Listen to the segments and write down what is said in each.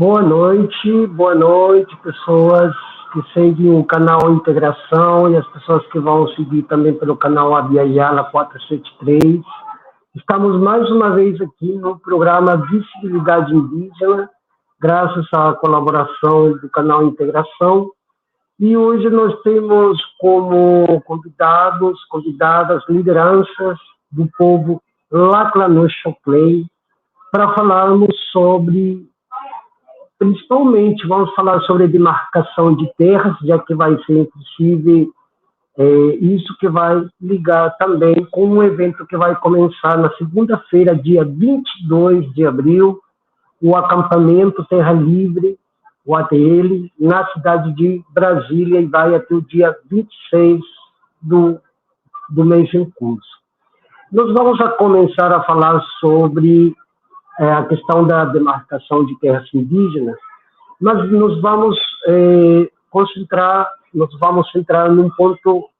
Boa noite, pessoas que seguem o canal Integração e as pessoas que vão seguir também pelo canal Abia Yala 473. Estamos mais uma vez aqui no programa Visibilidade Indígena, graças à colaboração do canal Integração. E hoje nós temos como convidadas, lideranças do povo Laclanô-Xoclém, para falarmos sobre, principalmente, vamos falar sobre a demarcação de terras, já que vai ser, inclusive, isso que vai ligar também com um evento que vai começar na segunda-feira, dia 22 de abril, o acampamento Terra Livre, o ATL, na cidade de Brasília, e vai até o dia 26 do mês em curso. Nós vamos começar a falar sobre a questão da demarcação de terras indígenas, mas nos vamos centrar num ponto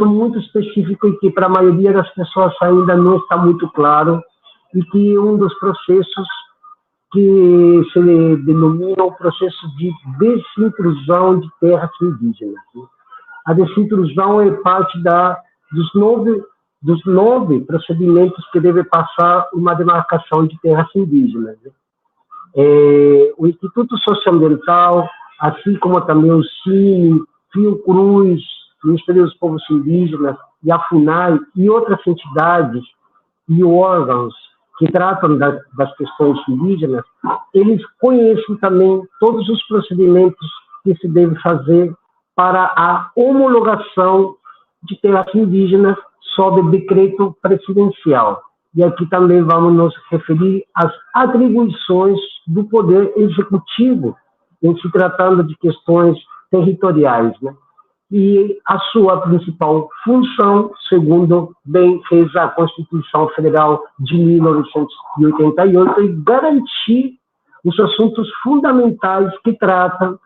muito específico e que para a maioria das pessoas ainda não está muito claro, e que é um dos processos que se denomina o processo de desintrusão de terras indígenas. A desintrusão é parte dos nove procedimentos que deve passar uma demarcação de terras indígenas. O Instituto Socioambiental, assim como também o CINE, Fiocruz, Ministério dos Povos Indígenas e a FUNAI e outras entidades e órgãos que tratam das questões indígenas, eles conhecem também todos os procedimentos que se deve fazer para a homologação de terras indígenas sob decreto presidencial. E aqui também vamos nos referir às atribuições do Poder Executivo em se tratando de questões territoriais, né? E a sua principal função, segundo bem fez a Constituição Federal de 1988, é garantir os assuntos fundamentais que tratam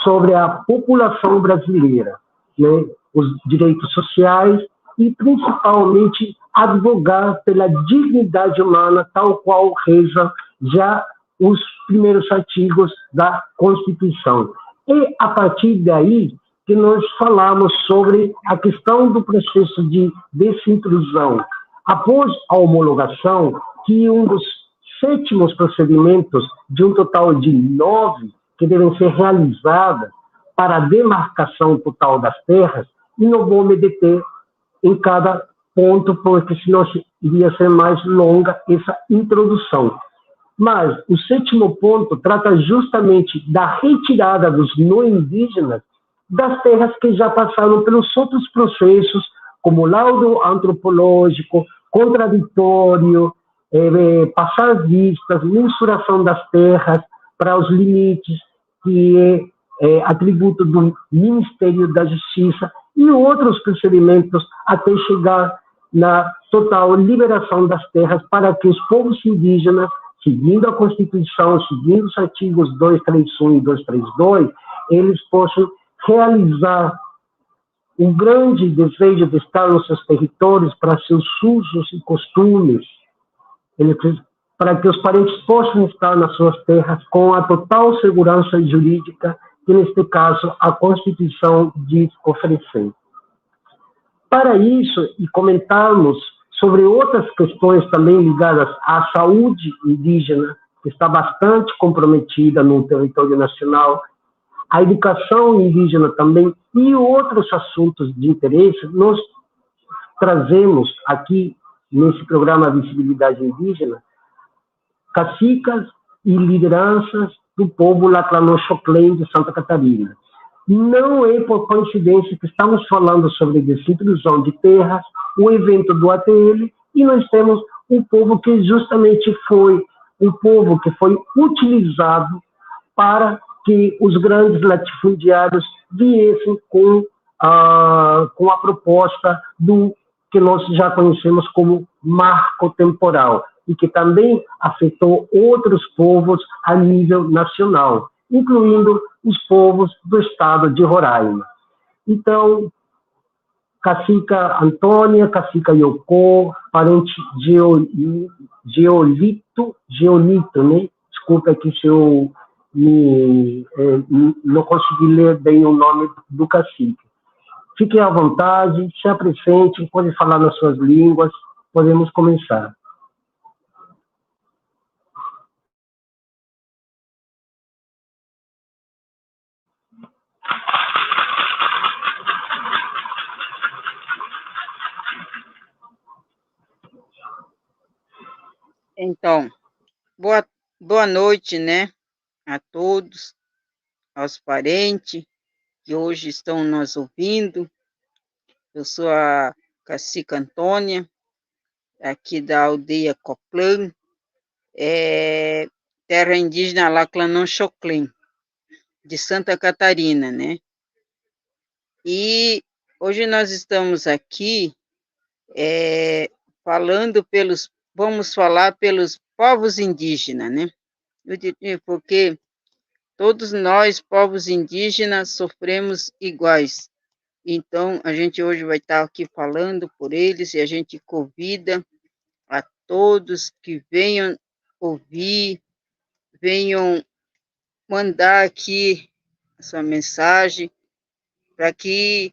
sobre a população brasileira, né? Os direitos sociais e, principalmente, advogar pela dignidade humana, tal qual reza já os primeiros artigos da Constituição. E, a partir daí, que nós falamos sobre a questão do processo de desintrusão. Após a homologação, que um dos 7 procedimentos, de um total de 9, que devem ser realizados para a demarcação total das terras, e não vou me deter em cada ponto, porque senão iria ser mais longa essa introdução. Mas o 7º ponto trata justamente da retirada dos não indígenas das terras que já passaram pelos outros processos, como laudo antropológico, contraditório, passar vistas, mensuração das terras para os limites, que é atributo do Ministério da Justiça, e outros procedimentos até chegar na total liberação das terras para que os povos indígenas, seguindo a Constituição, seguindo os artigos 231 e 232, eles possam realizar um grande desejo de estar nos seus territórios para seus usos e costumes, para que os parentes possam estar nas suas terras com a total segurança jurídica que, neste caso, a Constituição diz oferecer. Para isso, e comentarmos sobre outras questões também ligadas à saúde indígena, que está bastante comprometida no território nacional, a educação indígena também, e outros assuntos de interesse, nós trazemos aqui, nesse programa Visibilidade Indígena, cacicas e lideranças do povo Laclanô-Xoclém de Santa Catarina. Não é por coincidência que estamos falando sobre desintrusão de terras, o evento do ATL, e nós temos um povo que justamente foi um povo que foi utilizado para que os grandes latifundiários viessem com a proposta do que nós já conhecemos como marco temporal, e que também afetou outros povos a nível nacional, incluindo os povos do estado de Roraima. Então, Cacica Antônia, Cacica Yocó, parente Geolito, né? Desculpa aqui se eu não consegui ler bem o nome do cacique. Fiquem à vontade, se apresentem, podem falar nas suas línguas, podemos começar. Então, boa noite, né, a todos, aos parentes que hoje estão nos ouvindo. Eu sou a Cacica Antônia, aqui da aldeia Coplã, terra indígena Laclanão Choclen, de Santa Catarina, né? E hoje nós estamos aqui vamos falar pelos povos indígenas, né? Porque todos nós, povos indígenas, sofremos iguais. Então, a gente hoje vai estar aqui falando por eles e a gente convida a todos que venham ouvir, venham mandar aqui a sua mensagem, para que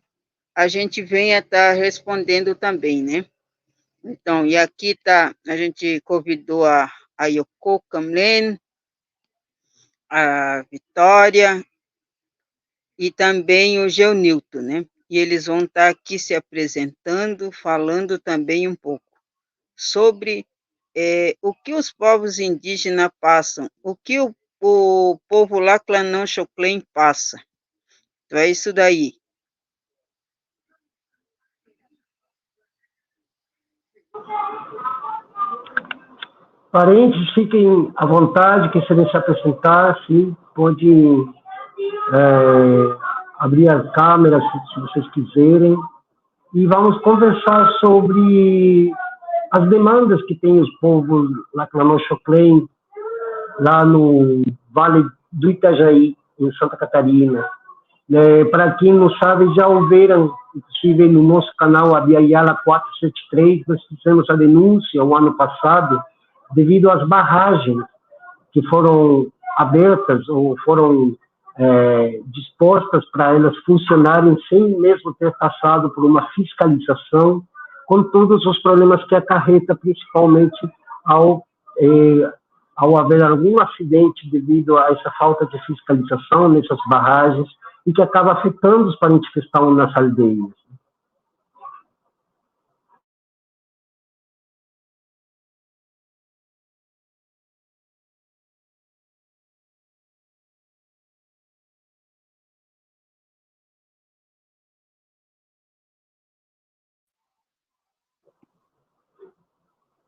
a gente venha estar respondendo também, né? Então, e aqui a gente convidou a Yoko Kamlen, a Vitória e também o Geonilton, né? E eles vão estar aqui se apresentando, falando também um pouco sobre o que os povos indígenas passam, o que o povo Laclanão Choclen passa. Então, é isso daí. Parentes, fiquem à vontade, quem quiserem se apresentar, sim, pode abrir a câmera se vocês quiserem. E vamos conversar sobre as demandas que tem os povos Laclanão Choclen, lá no Vale do Itajaí, em Santa Catarina. Para quem não sabe, já ouviram, inclusive no nosso canal, a Biaiala 473, nós fizemos a denúncia o ano passado, devido às barragens que foram abertas ou foram dispostas para elas funcionarem sem mesmo ter passado por uma fiscalização, com todos os problemas que acarreta, principalmente ao haver algum acidente devido a essa falta de fiscalização nessas barragens e que acaba afetando os parentes que estão nas aldeias.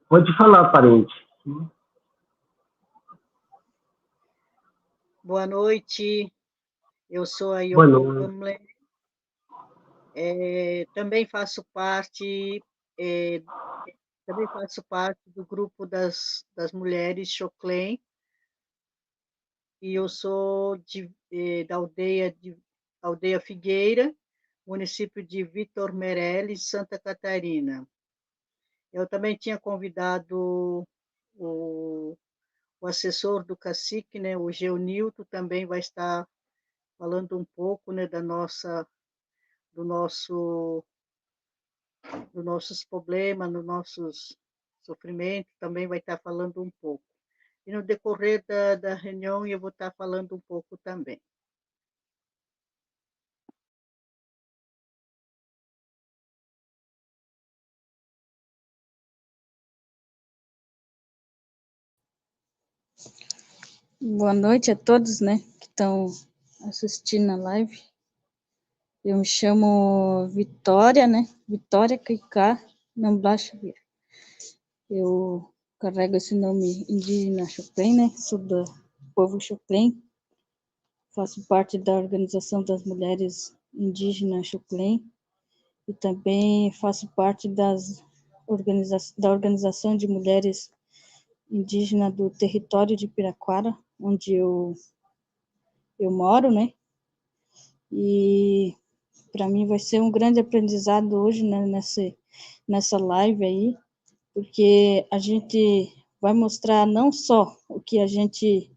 Pode falar, parente. Boa noite, eu sou a Yoko Kamlen, também faço parte do grupo das mulheres Choclen, e eu sou da aldeia Figueira, município de Vitor Meireles, Santa Catarina. Eu também tinha convidado o assessor do cacique, né, o Geonilton, também vai estar falando um pouco, né, dos nossos problemas, dos nossos sofrimentos, também vai estar falando um pouco. E no decorrer da reunião eu vou estar falando um pouco também. Boa noite a todos, né, que estão assistindo a live. Eu me chamo Vitória, né, Vitória Caicá Namblá Xavier. Eu carrego esse nome indígena Choclen, né, sou do povo Choclen, faço parte da Organização das Mulheres Indígenas Choclen e também faço parte da Organização de Mulheres Indígenas do território de Piraquara, onde eu moro, né? E para mim vai ser um grande aprendizado hoje, né, nessa live aí, porque a gente vai mostrar não só o que a gente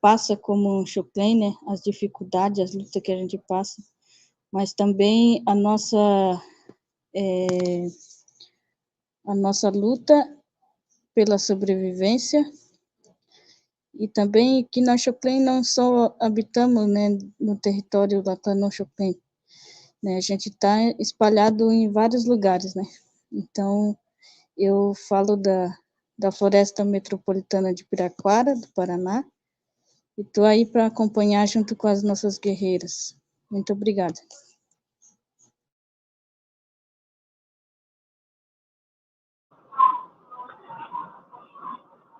passa como um Choclen, né? As dificuldades, as lutas que a gente passa, mas também a nossa luta pela sobrevivência, e também que nós Choclen não só habitamos, né, no território Laclanô Choclen, né, a gente está espalhado em vários lugares, né, então eu falo da Floresta Metropolitana de Piraquara, do Paraná, e estou aí para acompanhar junto com as nossas guerreiras. Muito obrigada.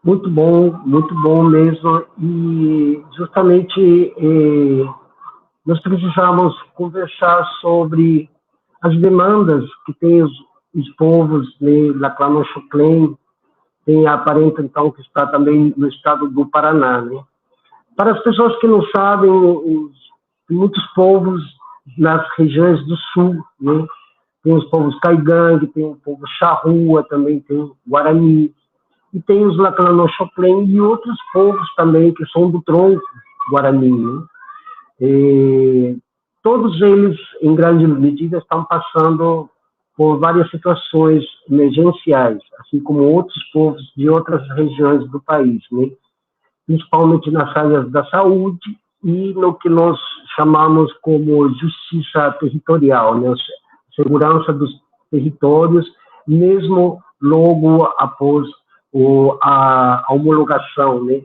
Muito bom mesmo. E justamente nós precisamos conversar sobre as demandas que têm os povos de Laclanô Choclen, tem a parente, então, que está também no estado do Paraná, né? Para as pessoas que não sabem, muitos povos nas regiões do sul, né? Tem os povos Caigangue, tem o povo Charrua, também tem o Guarani, e tem os Laclanô Choclen e outros povos também que são do tronco Guarani, né? E todos eles, em grande medida, estão passando por várias situações emergenciais, assim como outros povos de outras regiões do país, né? Principalmente nas áreas da saúde e no que nós chamamos como justiça territorial, né? Segurança dos territórios, mesmo logo após a homologação, né?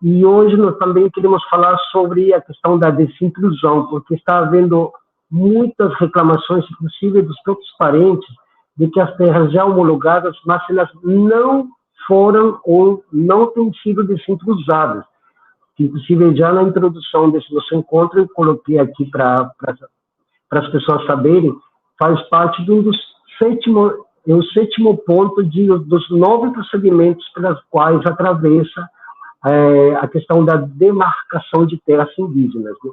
E hoje nós também queremos falar sobre a questão da desintrusão, porque está havendo muitas reclamações, inclusive dos próprios parentes, de que as terras já homologadas, mas elas não foram ou não têm sido desintrusadas. Inclusive, já na introdução desse nosso encontro, eu coloquei aqui para as pessoas saberem, faz parte de um dos o sétimo ponto dos 9 procedimentos pelas quais atravessa a questão da demarcação de terras indígenas, né?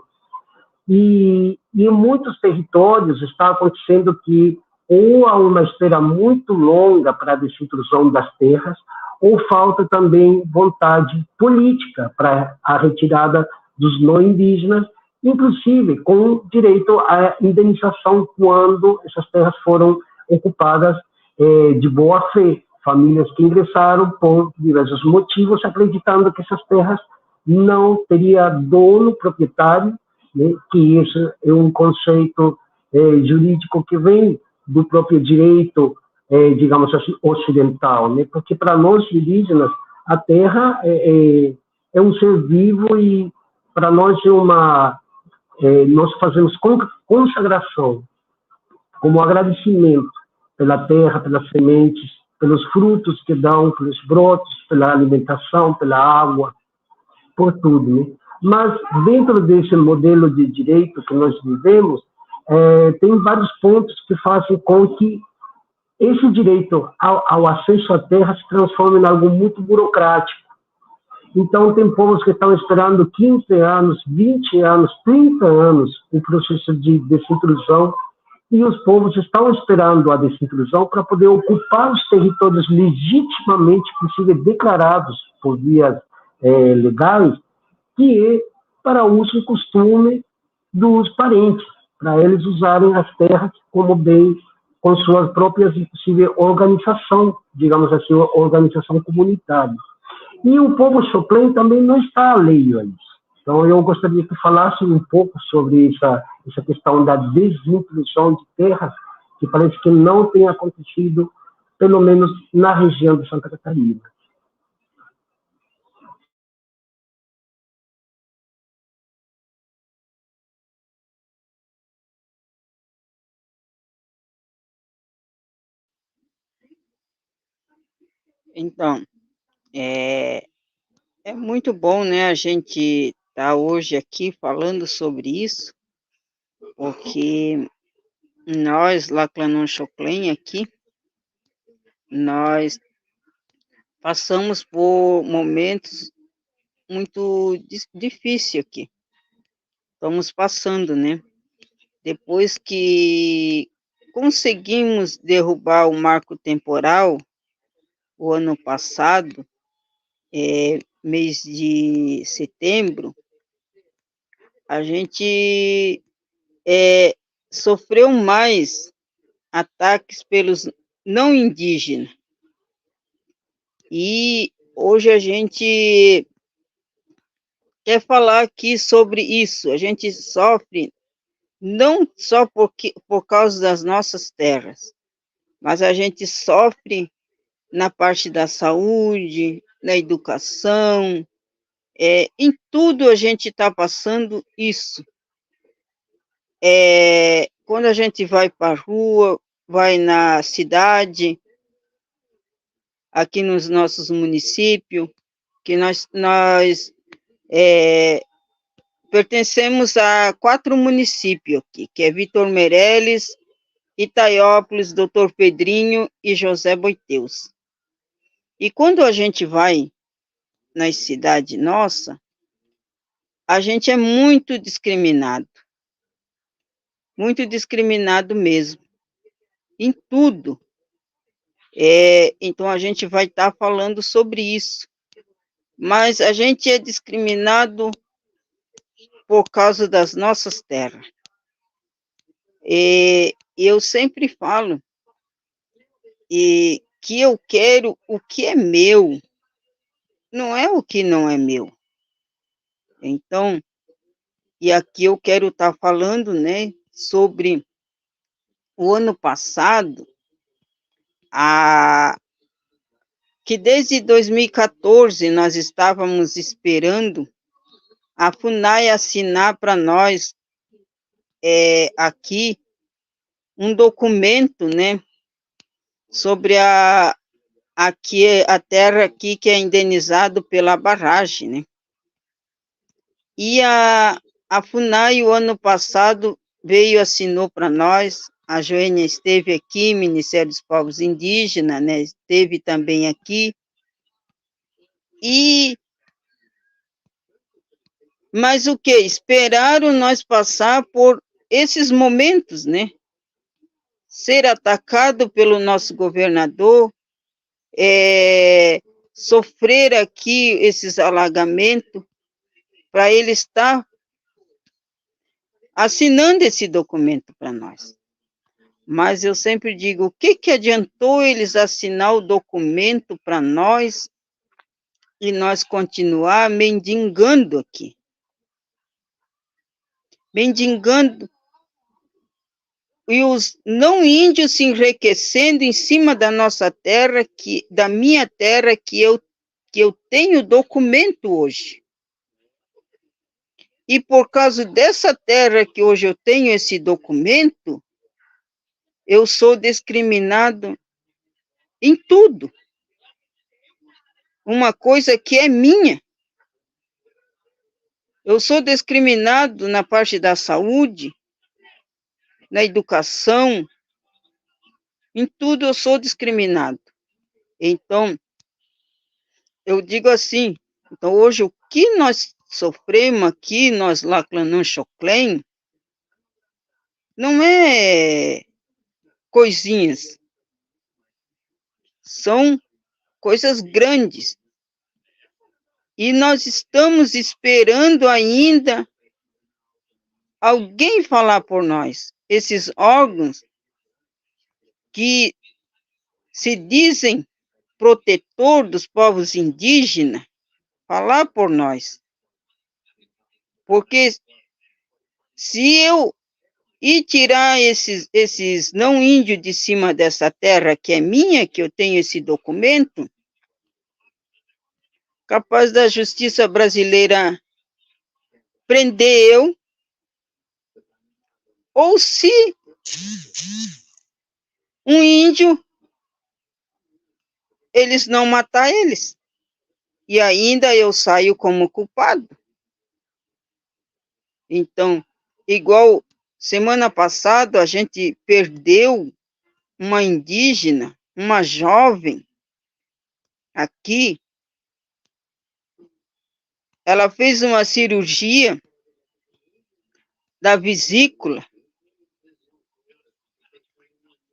E em muitos territórios está acontecendo que ou há uma espera muito longa para a desintrusão das terras, ou falta também vontade política para a retirada dos não indígenas, inclusive com direito à indenização quando essas terras foram ocupadas de boa fé, famílias que ingressaram por diversos motivos, acreditando que essas terras não teria dono proprietário, né, que isso é um conceito jurídico que vem do próprio direito, digamos assim, ocidental, né, porque para nós indígenas a terra é um ser vivo e para nós nós fazemos consagração como agradecimento pela terra, pelas sementes, pelos frutos que dão, pelos brotos, pela alimentação, pela água, por tudo, né? Mas dentro desse modelo de direito que nós vivemos, tem vários pontos que fazem com que esse direito ao acesso à terra se transforme em algo muito burocrático. Então, tem povos que estão esperando 15 anos, 20 anos, 30 anos o processo de desintrusão, e os povos estão esperando a desintrusão para poder ocupar os territórios legitimamente, inclusive declarados por vias legais, que é para uso e costume dos parentes, para eles usarem as terras como bem, com suas próprias, inclusive, organização, digamos assim, organização comunitária. E o povo Choclen também não está alheio a isso. Então, eu gostaria que falasse um pouco sobre essa questão da desintrusão de terras, que parece que não tem acontecido, pelo menos na região de Santa Catarina. Então, é muito bom, né, a gente estar hoje aqui falando sobre isso, porque nós, Laclanô Choclen, aqui, nós passamos por momentos muito difíceis aqui. Estamos passando, né? Depois que conseguimos derrubar o marco temporal, o ano passado, mês de setembro, a gente sofreu mais ataques pelos não indígenas. E hoje a gente quer falar aqui sobre isso. A gente sofre não só por causa das nossas terras, mas a gente sofre na parte da saúde, na educação, em tudo a gente está passando isso. Quando a gente vai para a rua, vai na cidade, aqui nos nossos municípios, que nós pertencemos a 4 municípios aqui, que é Vitor Meireles, Itaiópolis, Doutor Pedrinho e José Boiteus. E quando a gente vai nas cidades nossas, a gente é muito discriminado mesmo, em tudo. Então a gente vai estar falando sobre isso. Mas a gente é discriminado por causa das nossas terras. E eu sempre falo que eu quero o que é meu, não é o que não é meu. Então, e aqui eu quero estar falando, né, sobre o ano passado, que desde 2014 nós estávamos esperando a FUNAI assinar para nós aqui um documento, né, sobre a terra aqui que é indenizado pela barragem, né? E a FUNAI, o ano passado, veio, assinou para nós, a Joênia esteve aqui, Ministério dos Povos Indígenas, né, esteve também aqui, mas o que? Esperaram nós passar por esses momentos, né? Ser atacado pelo nosso governador, sofrer aqui esses alagamentos, para ele estar assinando esse documento para nós. Mas eu sempre digo, o que adiantou eles assinar o documento para nós e nós continuar mendigando aqui? Mendigando, e os não índios se enriquecendo em cima da nossa terra, da minha terra, que eu tenho documento hoje. E por causa dessa terra que hoje eu tenho esse documento, eu sou discriminado em tudo. Uma coisa que é minha. Eu sou discriminado na parte da saúde, na educação, em tudo eu sou discriminado. Então, eu digo assim, então hoje o que nós sofremos aqui, nós lá, Clanã Choclen, não é coisinhas, são coisas grandes. E nós estamos esperando ainda alguém falar por nós. Esses órgãos que se dizem protetor dos povos indígenas, falar por nós. Porque se eu ir tirar esses não índios de cima dessa terra que é minha, que eu tenho esse documento, capaz da justiça brasileira prender eu, ou se um índio, eles não matar eles, e ainda eu saio como culpado. Então, igual semana passada, a gente perdeu uma indígena, uma jovem, aqui, ela fez uma cirurgia da vesícula,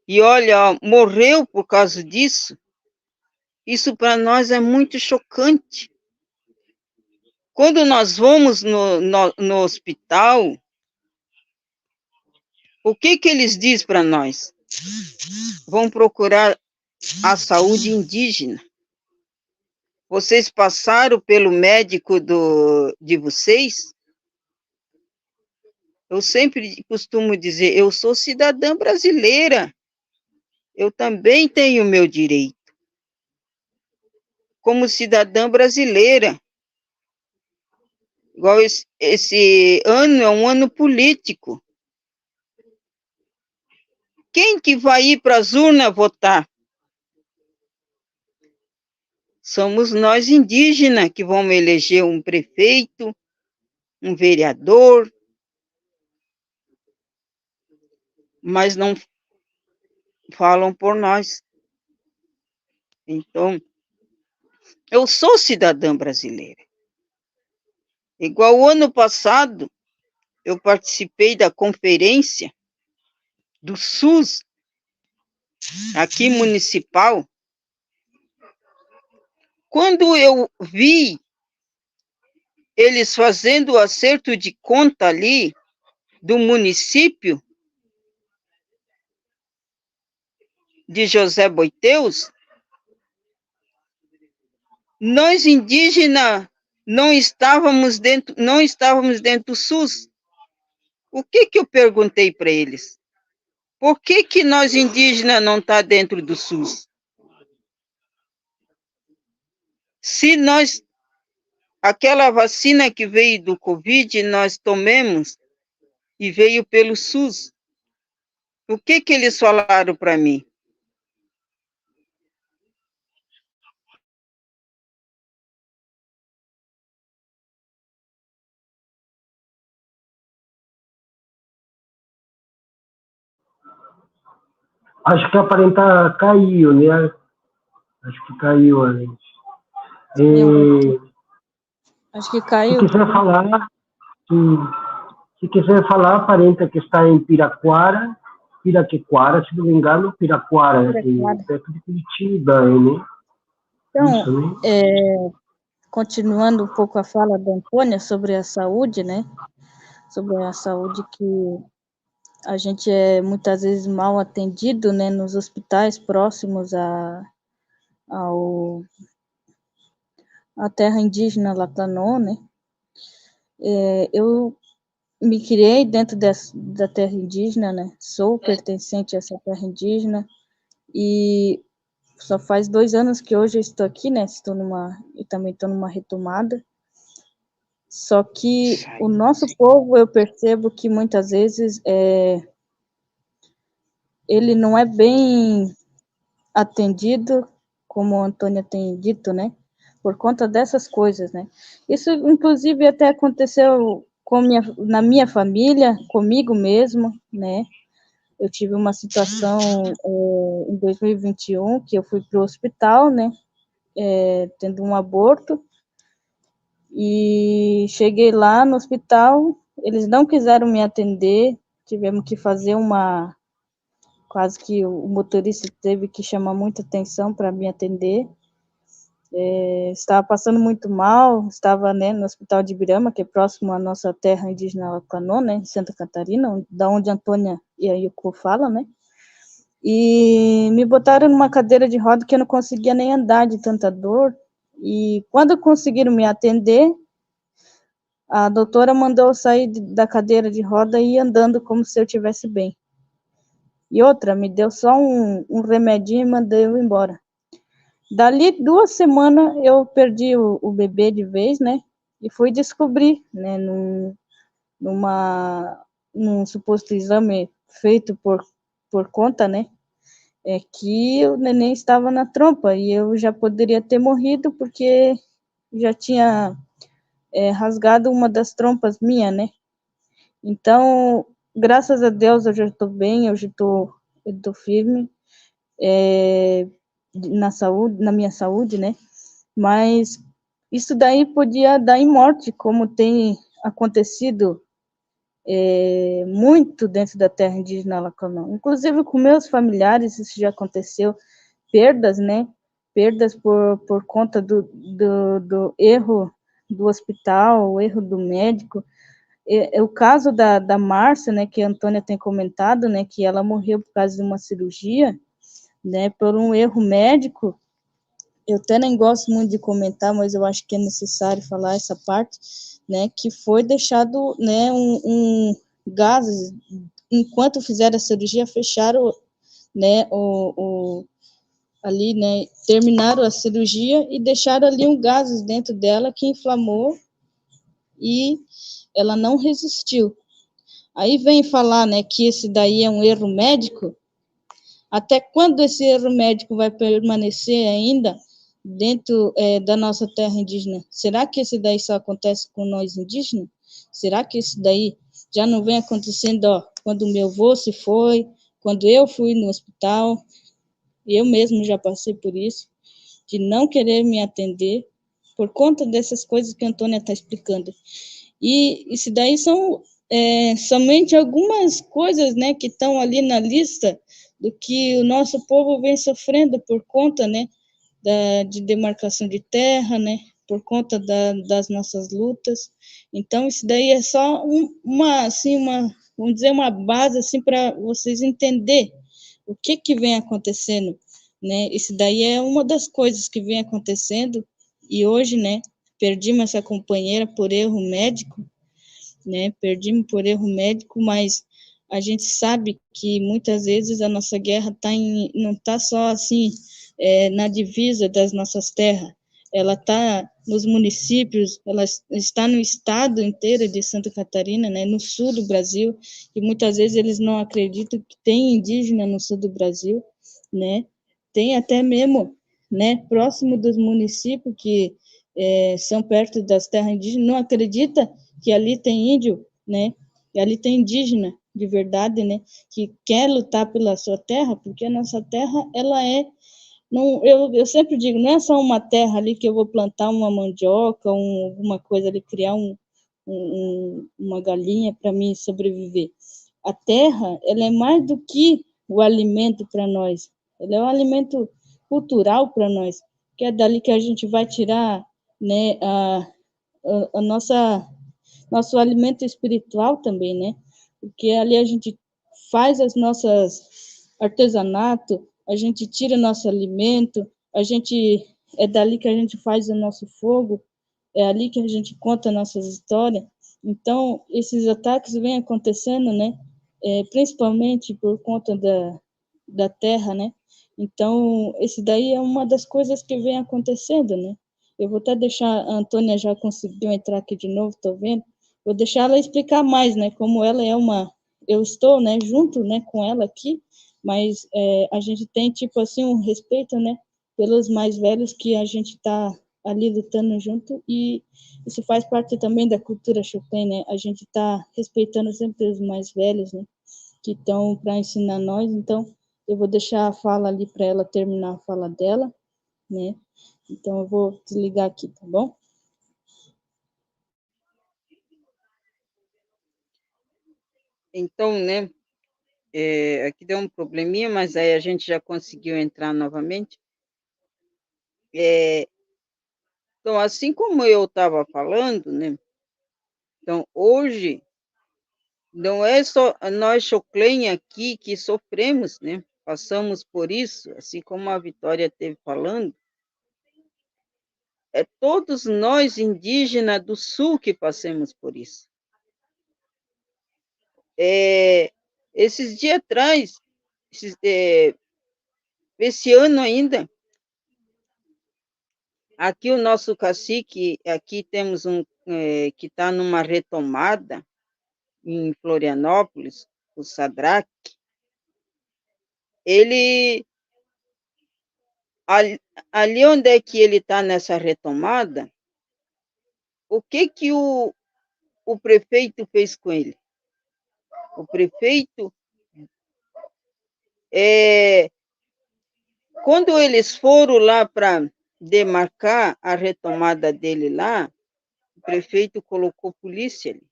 e olha, morreu por causa disso. Isso para nós é muito chocante. Quando nós vamos no hospital, o que eles dizem para nós? Vão procurar a saúde indígena. Vocês passaram pelo médico de vocês? Eu sempre costumo dizer, eu sou cidadã brasileira. Eu também tenho meu direito. Como cidadã brasileira. Igual esse ano é um ano político. Quem que vai ir para as urnas votar? Somos nós indígenas que vamos eleger um prefeito, um vereador, mas não falam por nós. Então, eu sou cidadã brasileira. Igual o ano passado, eu participei da conferência do SUS, aqui municipal. Quando eu vi eles fazendo o acerto de conta ali do município de José Boiteus, nós indígenas não estávamos dentro do SUS. O que eu perguntei para eles? Por que nós indígenas não tá dentro do SUS? Se nós, aquela vacina que veio do Covid, nós tomamos e veio pelo SUS. O que eles falaram para mim? Acho que aparenta caiu, né? Acho que caiu ali. Acho que caiu. Se quiser falar, aparenta que está em Piraquara, se não me engano, Piraquara. Perto de Curitiba, né? Então, isso, né? Continuando um pouco a fala da Antônia sobre a saúde, né? Sobre a saúde que a gente é muitas vezes mal atendido, né? Nos hospitais próximos à terra indígena Laclanô, né? Eu me criei dentro da terra indígena, né? Sou pertencente a essa terra indígena e só faz 2 anos que hoje eu estou aqui, né? E também estou numa retomada. Só que o nosso povo, eu percebo que muitas vezes ele não é bem atendido, como a Antônia tem dito, né? Por conta dessas coisas, né? Isso, inclusive, até aconteceu na minha família, comigo mesmo, né? Eu tive uma situação em 2021 que eu fui para o hospital, né? Tendo um aborto. E cheguei lá no hospital, eles não quiseram me atender, tivemos que fazer quase que o motorista teve que chamar muita atenção para me atender. Estava passando muito mal, estava, né, no Hospital de Ibirama, que é próximo à nossa terra indígena Laclanô, né, em Santa Catarina, da onde a Antônia e a Yuko falam, né, e me botaram numa cadeira de roda que eu não conseguia nem andar de tanta dor, e quando conseguiram me atender, a doutora mandou eu sair da cadeira de roda e ir andando como se eu estivesse bem. E outra, me deu só um remedinho e mandou eu embora. Dali 2 semanas eu perdi o bebê de vez, né? E fui descobrir, né? Num suposto exame feito por conta, né? Que o neném estava na trompa e eu já poderia ter morrido porque já tinha rasgado uma das trompas minha, né? Então, graças a Deus, eu já estou bem, eu estou firme na saúde, na minha saúde, né? Mas isso daí podia dar em morte, como tem acontecido muito dentro da terra indígena Laclanô. Inclusive com meus familiares, isso já aconteceu, perdas, né? Perdas por conta do erro do hospital, o erro do médico. O caso da Márcia, né, que a Antônia tem comentado, né, que ela morreu por causa de uma cirurgia, né, por um erro médico. Eu até nem gosto muito de comentar, mas eu acho que é necessário falar essa parte, né, que foi deixado, né, gases, enquanto fizeram a cirurgia, fecharam, né, ali, né, terminaram a cirurgia e deixaram ali um gases dentro dela que inflamou e ela não resistiu. Aí vem falar, né, que esse daí é um erro médico. Até quando esse erro médico vai permanecer ainda dentro da nossa terra indígena? Será que esse daí só acontece com nós indígenas? Será que esse daí já não vem acontecendo, ó, quando meu avô se foi, quando eu fui no hospital, eu mesmo já passei por isso, de não querer me atender, por conta dessas coisas que a Antônia está explicando. E isso daí são somente algumas coisas, né, que estão ali na lista do que o nosso povo vem sofrendo por conta, né, de demarcação de terra, né, por conta das nossas lutas. Então, isso daí é só vamos dizer, uma base, assim, para vocês entenderem o que vem acontecendo, né? Isso daí é uma das coisas que vem acontecendo, e hoje, né, perdimos essa companheira por erro médico, né? Perdimos por erro médico, mas a gente sabe que muitas vezes a nossa guerra não está só assim na divisa das nossas terras, ela está nos municípios, ela está no estado inteiro de Santa Catarina, né, no sul do Brasil, e muitas vezes eles não acreditam que tem indígena no sul do Brasil, né? Tem até mesmo, né, próximo dos municípios que são perto das terras indígenas, não acredita que ali tem índio, né? E ali tem indígena de verdade, né? Que quer lutar pela sua terra, porque a nossa terra, ela não, eu sempre digo, não é só uma terra ali que eu vou plantar uma mandioca, alguma coisa ali, criar uma galinha para mim sobreviver. A terra, ela é mais do que o alimento para nós. Ela é um alimento cultural para nós, que é dali que a gente vai tirar, né, a nosso alimento espiritual também, né? Porque ali a gente faz as nossas artesanato, a gente tira nosso alimento, é dali que a gente faz o nosso fogo, é ali que a gente conta nossas histórias. Então, esses ataques vêm acontecendo, né? Principalmente por conta da terra, né? Então, esse daí é uma das coisas que vem acontecendo, né? Eu vou até deixar, a Antônia já conseguiu entrar aqui de novo, estou vendo, vou deixar ela explicar mais, né, como ela é eu estou, né, junto, né, com ela aqui, mas a gente tem, tipo assim, um respeito, né, pelos mais velhos que a gente está ali lutando junto, e isso faz parte também da cultura Chopin, né, a gente está respeitando sempre os mais velhos, né, que estão para ensinar nós, então eu vou deixar a fala ali para ela terminar a fala dela, né, então eu vou desligar aqui, tá bom? Então, né, aqui deu um probleminha, mas aí a gente já conseguiu entrar novamente. Então, assim como eu estava falando, né, então hoje não é só nós Xoclen aqui que sofremos, né, passamos por isso, assim como a Vitória esteve falando, é todos nós indígenas do sul que passamos por isso. Esses dias atrás, esse ano ainda, aqui o nosso cacique, aqui temos que está numa retomada em Florianópolis, o Sadraque, ele, ali onde é que ele está nessa retomada, o que o prefeito fez com ele? O prefeito, quando eles foram lá para demarcar a retomada dele lá, o prefeito colocou polícia ali.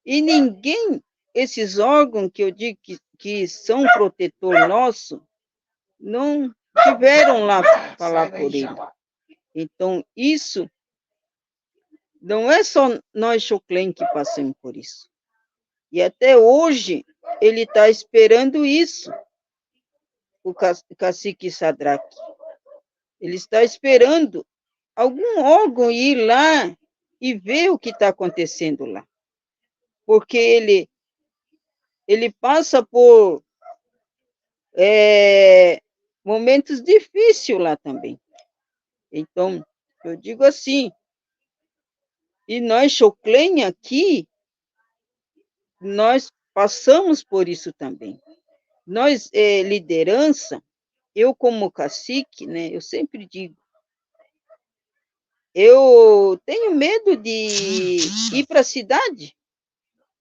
E ninguém, esses órgãos que eu digo que são protetor nosso, não tiveram lá falar por ele. Então, isso Não é só nós, Choclen, que passamos por isso. E até hoje, ele está esperando isso, o cacique Sadraque. Ele está esperando algum órgão ir lá e ver o que está acontecendo lá. Porque ele passa por momentos difíceis lá também. Então, eu digo assim, e nós, Choclen, aqui, nós passamos por isso também. Nós, liderança, eu como cacique, né, eu sempre digo, eu tenho medo de ir para a cidade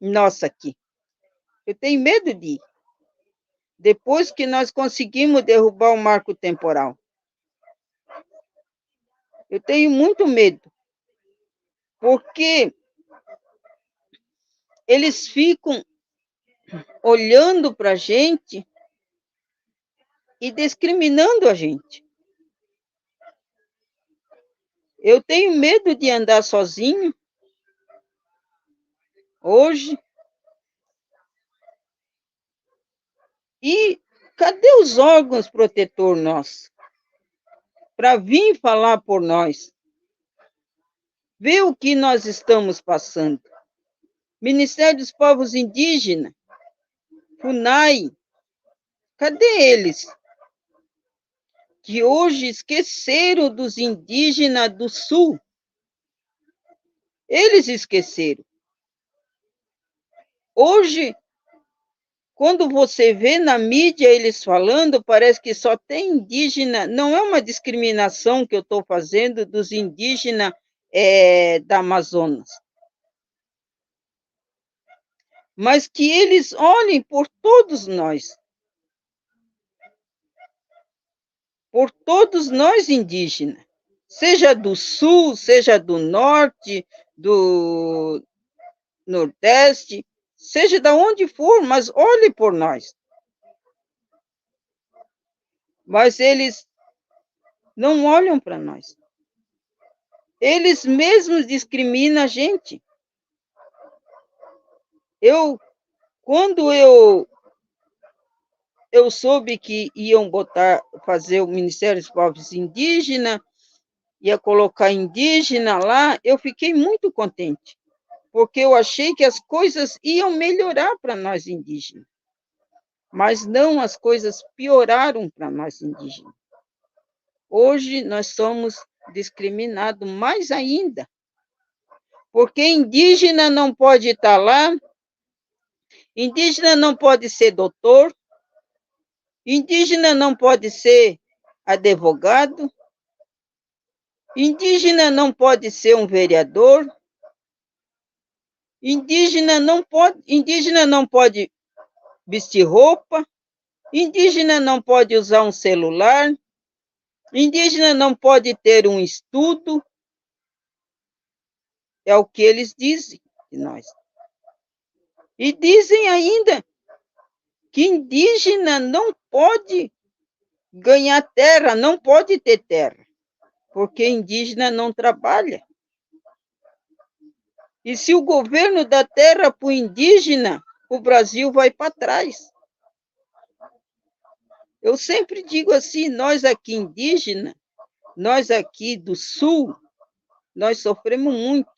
nossa aqui. Eu tenho medo de ir. Depois que nós conseguimos derrubar o marco temporal. Eu tenho muito medo. Porque eles ficam olhando para a gente e discriminando a gente. Eu tenho medo de andar sozinho hoje. E cadê os órgãos protetores nossos? Para vir falar por nós. Ver o que nós estamos passando. Ministério dos Povos Indígenas, FUNAI, cadê eles? Que hoje esqueceram dos indígenas do Sul. Eles esqueceram. Hoje, quando você vê na mídia eles falando, parece que só tem indígena. Não é uma discriminação que eu estou fazendo dos indígenas da Amazonas. Mas que eles olhem por todos nós. Por todos nós indígenas. Seja do Sul, seja do Norte, do Nordeste, seja de onde for, mas olhe por nós. Mas eles não olham para nós. Eles mesmos discriminam a gente. Quando eu soube que iam fazer o Ministério dos Povos Indígenas, ia colocar indígena lá, eu fiquei muito contente, porque eu achei que as coisas iam melhorar para nós indígenas. Mas não, as coisas pioraram para nós indígenas. Hoje nós somos discriminados mais ainda, porque indígena não pode estar lá, indígena não pode ser doutor, indígena não pode ser advogado, indígena não pode ser um vereador, indígena não pode vestir roupa, indígena não pode usar um celular, indígena não pode ter um estudo. É o que eles dizem de nós. E dizem ainda que indígena não pode ganhar terra, não pode ter terra, porque indígena não trabalha. E se o governo dá terra para o indígena, o Brasil vai para trás. Eu sempre digo assim, nós aqui indígenas, nós aqui do Sul, nós sofremos muito.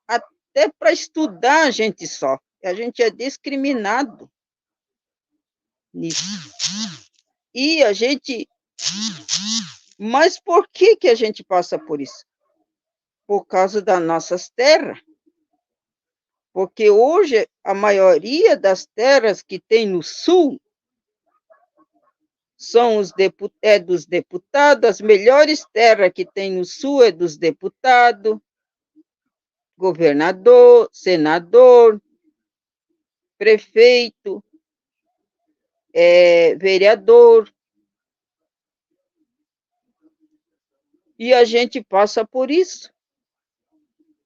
Até para estudar a gente sofre. A gente é discriminado nisso. E a gente... Mas por que a gente passa por isso? Por causa das nossas terras. Porque hoje a maioria das terras que tem no Sul são dos deputados, as melhores terras que tem no Sul é dos deputados, governador, senador, prefeito, vereador. E a gente passa por isso,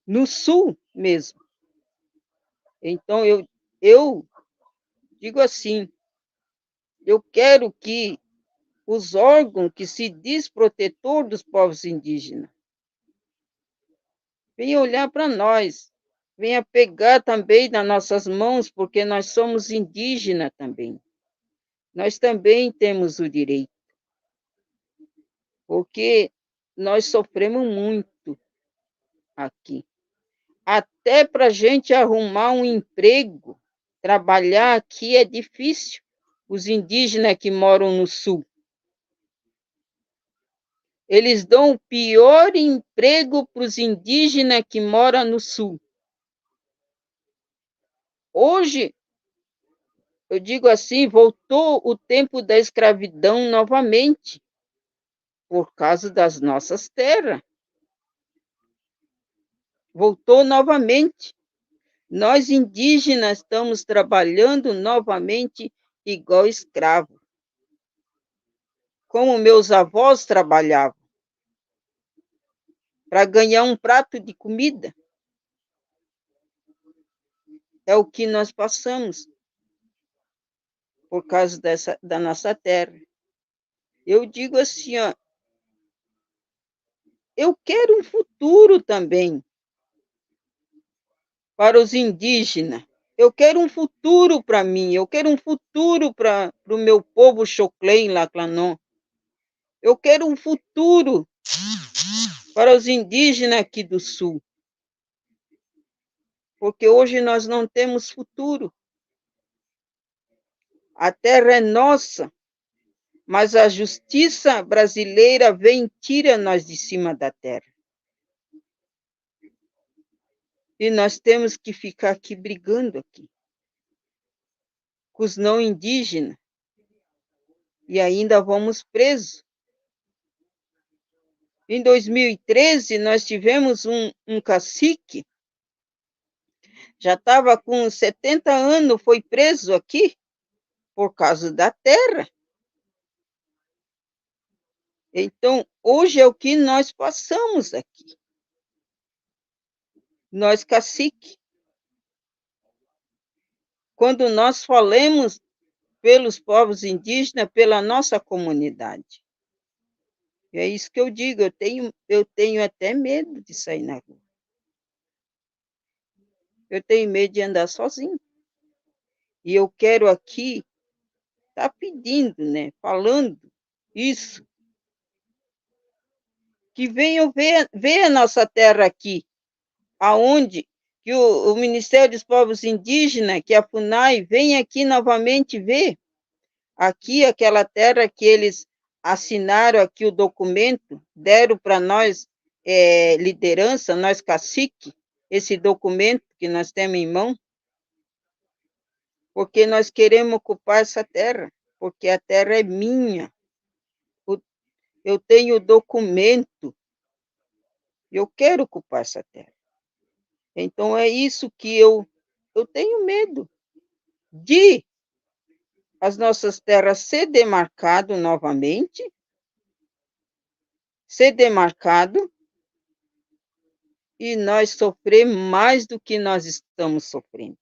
no Sul mesmo. Então, eu digo assim, eu quero que os órgãos que se diz protetor dos povos indígenas venha olhar para nós, venha pegar também nas nossas mãos, porque nós somos indígenas também. Nós também temos o direito, porque nós sofremos muito aqui. Até para a gente arrumar um emprego, trabalhar aqui é difícil. Os indígenas que moram no sul, eles dão o pior emprego para os indígenas que moram no sul. Hoje, eu digo assim, voltou o tempo da escravidão novamente, por causa das nossas terras. Voltou novamente. Nós indígenas estamos trabalhando novamente igual escravo, como meus avós trabalhavam, para ganhar um prato de comida. É o que nós passamos por causa da nossa terra. Eu digo assim, ó, eu quero um futuro também para os indígenas. Eu quero um futuro para mim, eu quero um futuro para o meu povo Xoclen, Laclanon. Eu quero um futuro para os indígenas aqui do sul. Porque hoje nós não temos futuro. A terra é nossa, mas a justiça brasileira vem e tira nós de cima da terra. E nós temos que ficar aqui brigando aqui com os não indígenas. E ainda vamos presos. Em 2013, nós tivemos um cacique, já estava com 70 anos, foi preso aqui por causa da terra. Então, hoje é o que nós passamos aqui. Nós, cacique. Quando nós falamos pelos povos indígenas, pela nossa comunidade. É isso que eu digo, eu tenho até medo de sair na rua. Eu tenho medo de andar sozinho. E eu quero aqui estar pedindo, né, falando isso, que venham ver a nossa terra aqui, aonde que o Ministério dos Povos Indígenas, que a FUNAI, venha aqui novamente ver. Aqui, aquela terra que eles assinaram aqui o documento, deram para nós, liderança, nós cacique, esse documento que nós temos em mão, porque nós queremos ocupar essa terra, porque a terra é minha. Eu tenho documento, eu quero ocupar essa terra. Então, é isso que eu tenho medo de as nossas terras ser demarcado novamente, ser demarcado, e nós sofrer mais do que nós estamos sofrendo.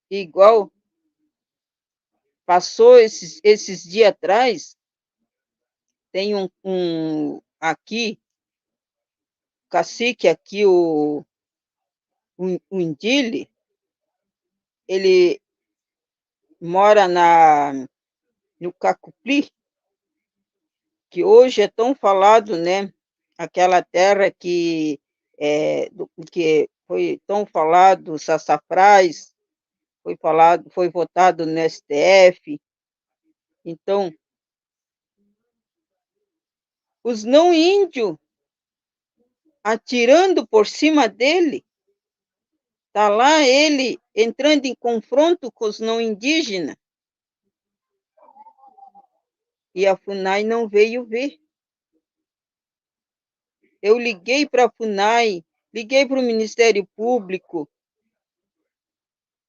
Igual passou esses dias atrás, tem aqui, cacique aqui, o Indile, ele mora no Cacupli, que hoje é tão falado, né? Aquela terra que foi tão falado, Sassafrás, foi votado no STF. Então, os não índios atirando por cima dele, está lá ele entrando em confronto com os não indígenas, e a FUNAI não veio ver. Eu liguei para a FUNAI, liguei para o Ministério Público,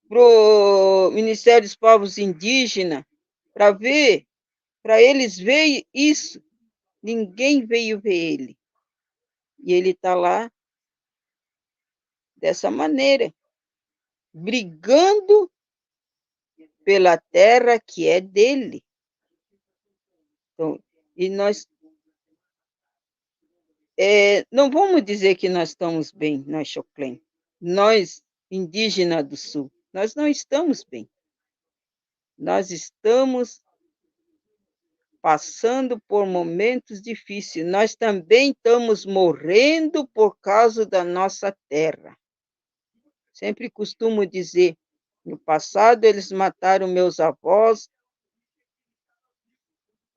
para o Ministério dos Povos Indígenas, para eles verem isso. Ninguém veio ver ele. E ele está lá dessa maneira, brigando pela terra que é dele. Então, e nós, não vamos dizer que nós estamos bem, nós Xoclém, nós indígenas do Sul, nós não estamos bem. Nós estamos passando por momentos difíceis. Nós também estamos morrendo por causa da nossa terra. Sempre costumo dizer, no passado eles mataram meus avós,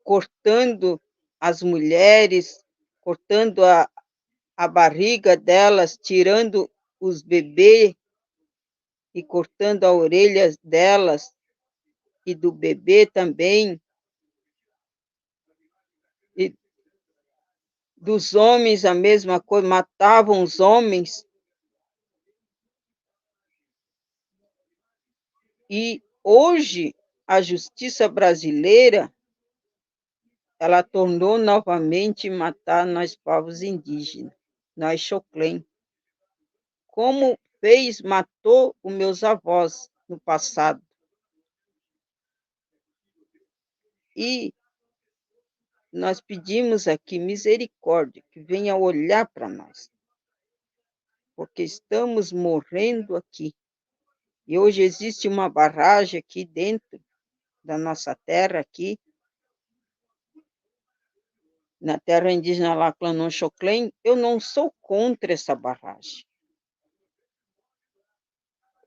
cortando as mulheres, cortando a barriga delas, tirando os bebês e cortando a orelha delas e do bebê também. E dos homens a mesma coisa, matavam os homens. E hoje a justiça brasileira, ela tornou novamente matar nós povos indígenas, nós Xoclém. Como fez, matou os meus avós no passado. E nós pedimos aqui misericórdia, que venha olhar para nós, porque estamos morrendo aqui. E hoje existe uma barragem aqui dentro da nossa terra, aqui, na terra indígena Laclanon Xoclém. Eu não sou contra essa barragem.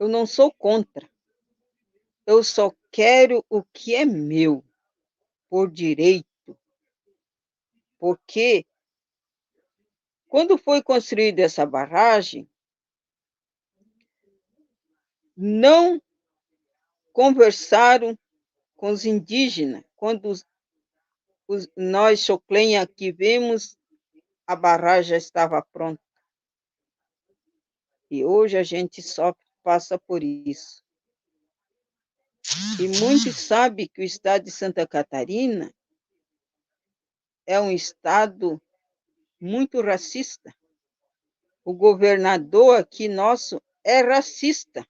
Eu não sou contra. Eu só quero o que é meu, por direito. Porque quando foi construída essa barragem, não conversaram com os indígenas. Quando nós, Xoclém, aqui vimos, a barragem já estava pronta. E hoje a gente só passa por isso. E muitos sabem que o estado de Santa Catarina é um estado muito racista. O governador aqui nosso é racista.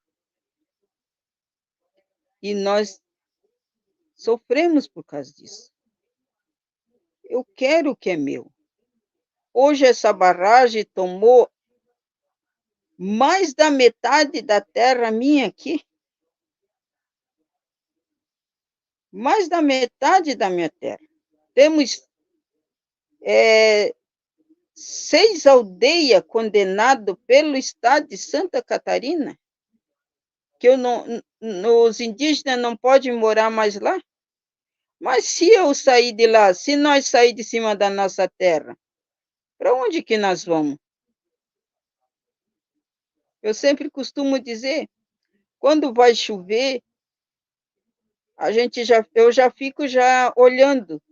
E nós sofremos por causa disso. Eu quero o que é meu. Hoje essa barragem tomou mais da metade da terra minha aqui. Mais da metade da minha terra. Temos 6 aldeias condenadas pelo estado de Santa Catarina, que os indígenas não podem morar mais lá. Mas se eu sair de lá, se nós sair de cima da nossa terra, para onde que nós vamos? Eu sempre costumo dizer, quando vai chover, eu já fico olhando.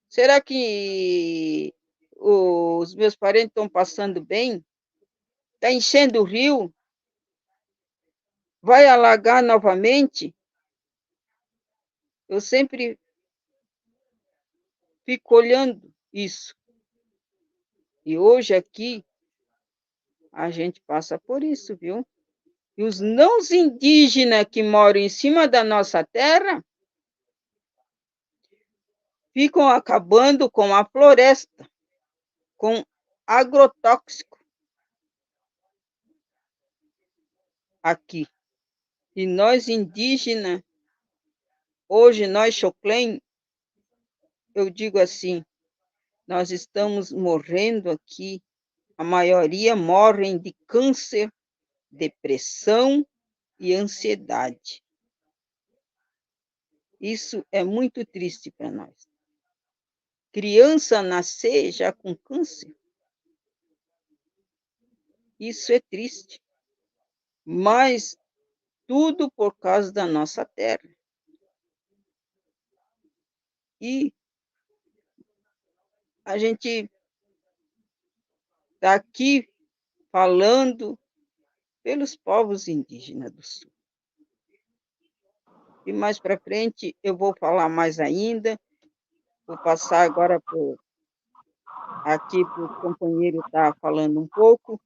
Será que os meus parentes estão passando bem? Está enchendo o rio? Vai alagar novamente? Eu sempre fico olhando isso. E hoje aqui, a gente passa por isso, viu? E os não indígenas que moram em cima da nossa terra ficam acabando com a floresta, com agrotóxico aqui. E nós indígenas, hoje nós Xoclém, eu digo assim, nós estamos morrendo aqui, a maioria morrem de câncer, depressão e ansiedade. Isso é muito triste para nós. Criança nascer já com câncer, isso é triste. Mas tudo por causa da nossa terra. E a gente está aqui falando pelos povos indígenas do Sul. E mais para frente eu vou falar mais ainda. Vou passar agora aqui para o companheiro estar falando um pouco.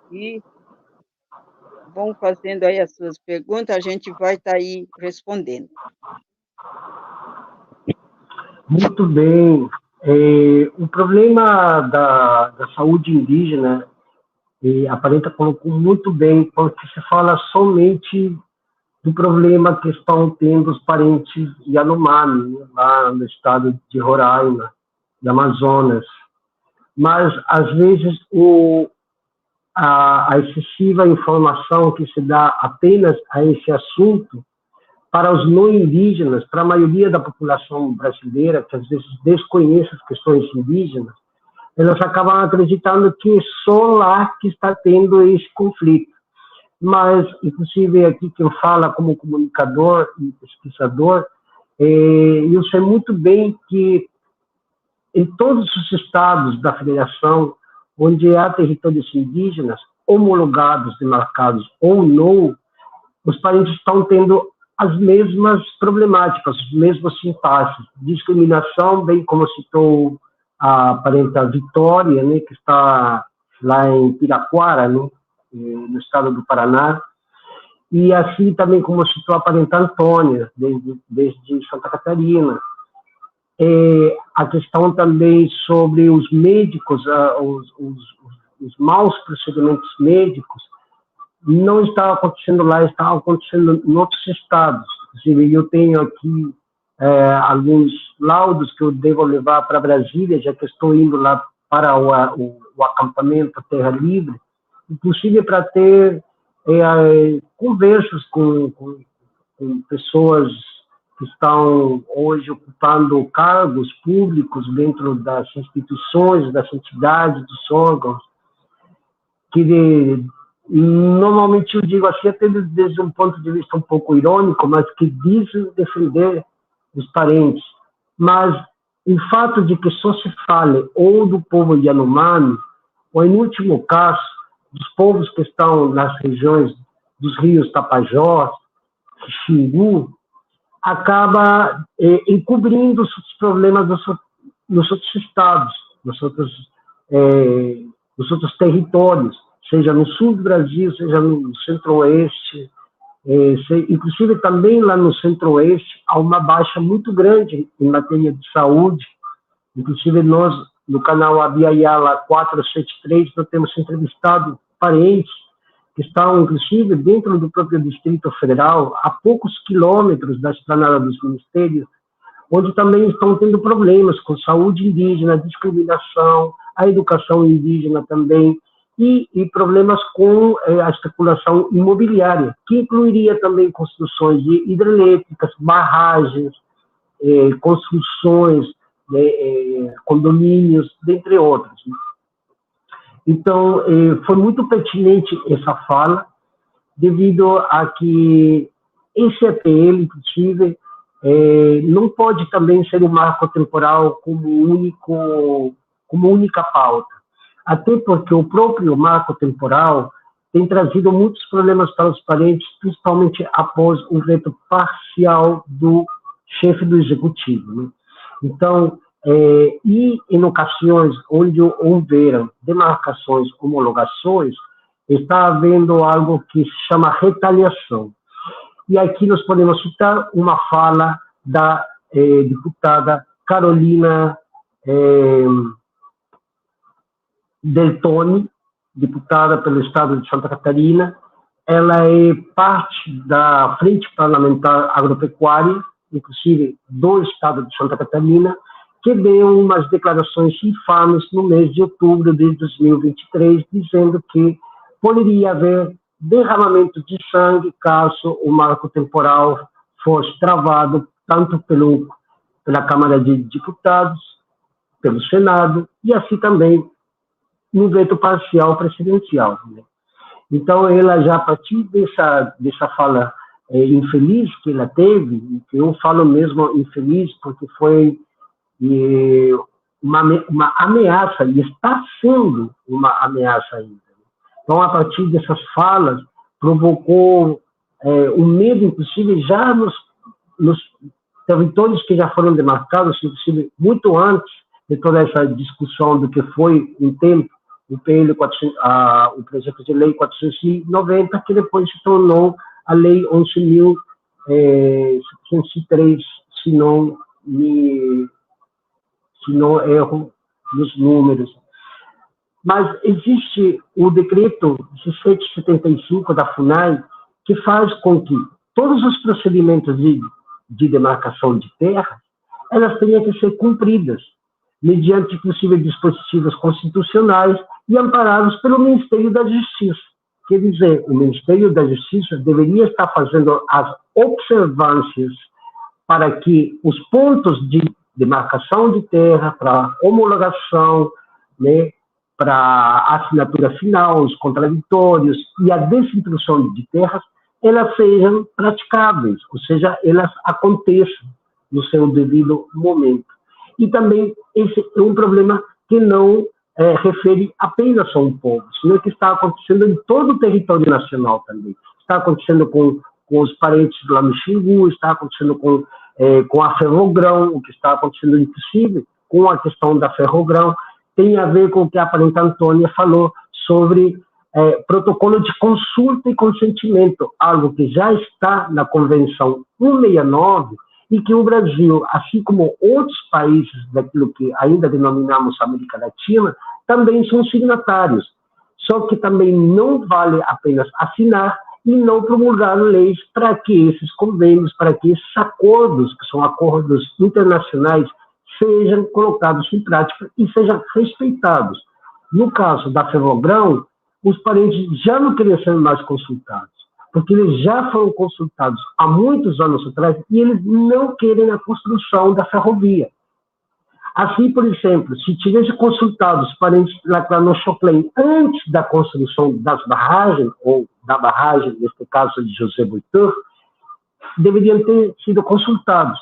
E vão fazendo aí as suas perguntas, a gente vai estar aí respondendo. Muito bem. O problema da saúde indígena, a Parenta colocou muito bem, porque se fala somente do problema que estão tendo os parentes Yanomami, lá no estado de Roraima, de Amazonas. Mas, às vezes, a excessiva informação que se dá apenas a esse assunto, para os não indígenas, para a maioria da população brasileira, que às vezes desconhece as questões indígenas, elas acabam acreditando que é só lá que está tendo esse conflito. Mas, inclusive, aqui que eu falo como comunicador e pesquisador, eu sei muito bem que em todos os estados da federação, onde há territórios indígenas, homologados, demarcados ou não, os parentes estão tendo as mesmas problemáticas, os mesmos impasses. Discriminação, bem como citou a parenta Vitória, né, que está lá em Piraquara, né, no estado do Paraná, e assim também como citou a parenta Antônia, desde Santa Catarina. A questão também sobre os médicos, os maus procedimentos médicos, não está acontecendo lá, está acontecendo em outros estados. Inclusive, eu tenho aqui alguns laudos que eu devo levar para Brasília, já que estou indo lá para o acampamento Terra Livre, inclusive para ter conversas com pessoas que estão hoje ocupando cargos públicos dentro das instituições, das entidades, dos órgãos, que normalmente eu digo assim, até desde um ponto de vista um pouco irônico, mas que dizem defender os parentes. Mas o fato de que só se fale ou do povo Yanomami, ou, em último caso, dos povos que estão nas regiões dos rios Tapajós, Xingu, acaba encobrindo os problemas nos outros estados, nos outros territórios, seja no sul do Brasil, seja no centro-oeste, inclusive também lá no centro-oeste há uma baixa muito grande em matéria de saúde. Inclusive nós, no canal Abiaiala 473, nós temos entrevistado parentes que estão, inclusive, dentro do próprio Distrito Federal, a poucos quilômetros da esplanada dos ministérios, onde também estão tendo problemas com saúde indígena, discriminação, a educação indígena também, e problemas com a especulação imobiliária, que incluiria também construções de hidrelétricas, barragens, construções, condomínios, dentre outros. Então, foi muito pertinente essa fala, devido a que esse EPL, inclusive, não pode também ser um marco temporal como única pauta. Até porque o próprio marco temporal tem trazido muitos problemas para os parentes, principalmente após o veto parcial do chefe do executivo, né? Então, e em ocasiões onde houveram demarcações, homologações, está havendo algo que se chama retaliação. E aqui nós podemos citar uma fala da deputada Carolina Deltoni, deputada pelo estado de Santa Catarina. Ela é parte da Frente Parlamentar Agropecuária, inclusive do estado de Santa Catarina, que deu umas declarações infames no mês de outubro de 2023, dizendo que poderia haver derramamento de sangue caso o marco temporal fosse travado tanto pela Câmara de Deputados, pelo Senado, e assim também no veto parcial presidencial, né? Então, ela já, a partir dessa fala infeliz que ela teve, que eu falo mesmo infeliz porque foi uma ameaça, e está sendo uma ameaça ainda. Então, a partir dessas falas, provocou um medo, inclusive, já nos territórios que já foram demarcados, inclusive, muito antes de toda essa discussão do que foi, em tempo, o projeto de lei 490, que depois se tornou a lei 11.703, se se não erro nos números. Mas existe o decreto 1775 da FUNAI, que faz com que todos os procedimentos de demarcação de terra, elas tenham que ser cumpridas, mediante possíveis dispositivos constitucionais e amparados pelo Ministério da Justiça. Quer dizer, o Ministério da Justiça deveria estar fazendo as observâncias para que os pontos de demarcação de terra, para homologação, né, para assinatura final, os contraditórios e a desinstrução de terras, elas sejam praticáveis, ou seja, elas aconteçam no seu devido momento. E também esse é um problema que não refere apenas a um povo, senão que está acontecendo em todo o território nacional também. Está acontecendo com os parentes lá no Xingu, está acontecendo com a Ferrogrão, o que está acontecendo, inclusive, com a questão da Ferrogrão, tem a ver com o que a parente Antônia falou sobre protocolo de consulta e consentimento, algo que já está na Convenção 169 e que o Brasil, assim como outros países daquilo que ainda denominamos América Latina, também são signatários. Só que também não vale apenas assinar e não promulgar leis para que esses convênios, para que esses acordos, que são acordos internacionais, sejam colocados em prática e sejam respeitados. No caso da Ferrogrão, os parentes já não queriam ser mais consultados, porque eles já foram consultados há muitos anos atrás e eles não querem a construção da ferrovia. Assim, por exemplo, se tivesse consultado os parentes lá no Choclen antes da construção das barragens, ou da barragem, neste caso de José Boitor, deveriam ter sido consultados.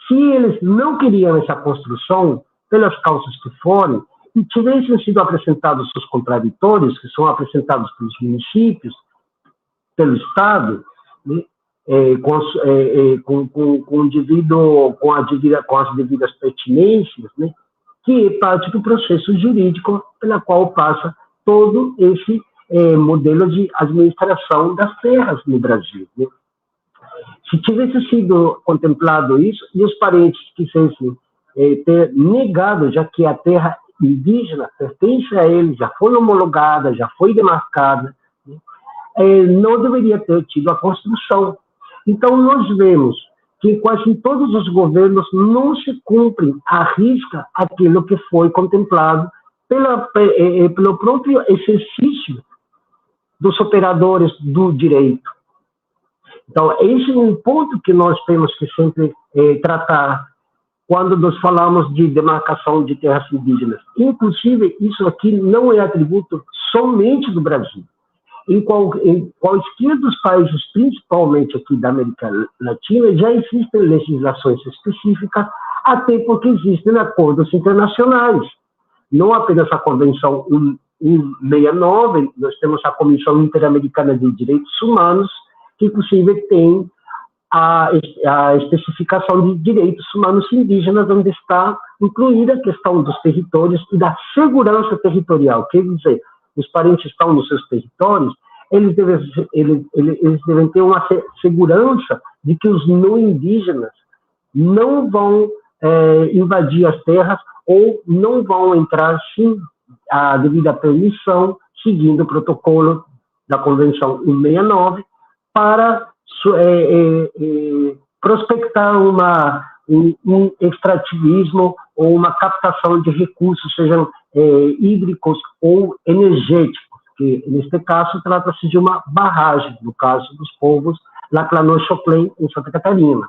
Se eles não queriam essa construção, pelas causas que forem, e tivessem sido apresentados os contraditórios, que são apresentados pelos municípios, pelo Estado, né, com as devidas pertinências, né, que é parte do processo jurídico pela qual passa todo esse modelo de administração das terras no Brasil. Né. Se tivesse sido contemplado isso, e os parentes quisessem ter negado, já que a terra indígena pertence a eles, já foi homologada, já foi demarcada, né, não deveria ter tido a construção. Então, nós vemos que quase em todos os governos não se cumpre à risca aquilo que foi contemplado pelo próprio exercício dos operadores do direito. Então, esse é um ponto que nós temos que sempre tratar quando nós falamos de demarcação de terras indígenas. Inclusive, isso aqui não é atributo somente do Brasil. Em quaisquer dos países, principalmente aqui da América Latina, já existem legislações específicas, até porque existem acordos internacionais. Não apenas a Convenção 169, nós temos a Comissão Interamericana de Direitos Humanos, que inclusive tem a especificação de direitos humanos indígenas, onde está incluída a questão dos territórios e da segurança territorial. Quer dizer, os parentes estão nos seus territórios, eles devem ter uma segurança de que os não indígenas não vão invadir as terras ou não vão entrar sem a devida permissão, seguindo o protocolo da Convenção 169, para prospectar um extrativismo ou uma captação de recursos, sejam hídricos ou energéticos, que neste caso trata-se de uma barragem, no caso dos povos Laclanô Choclen, em Santa Catarina.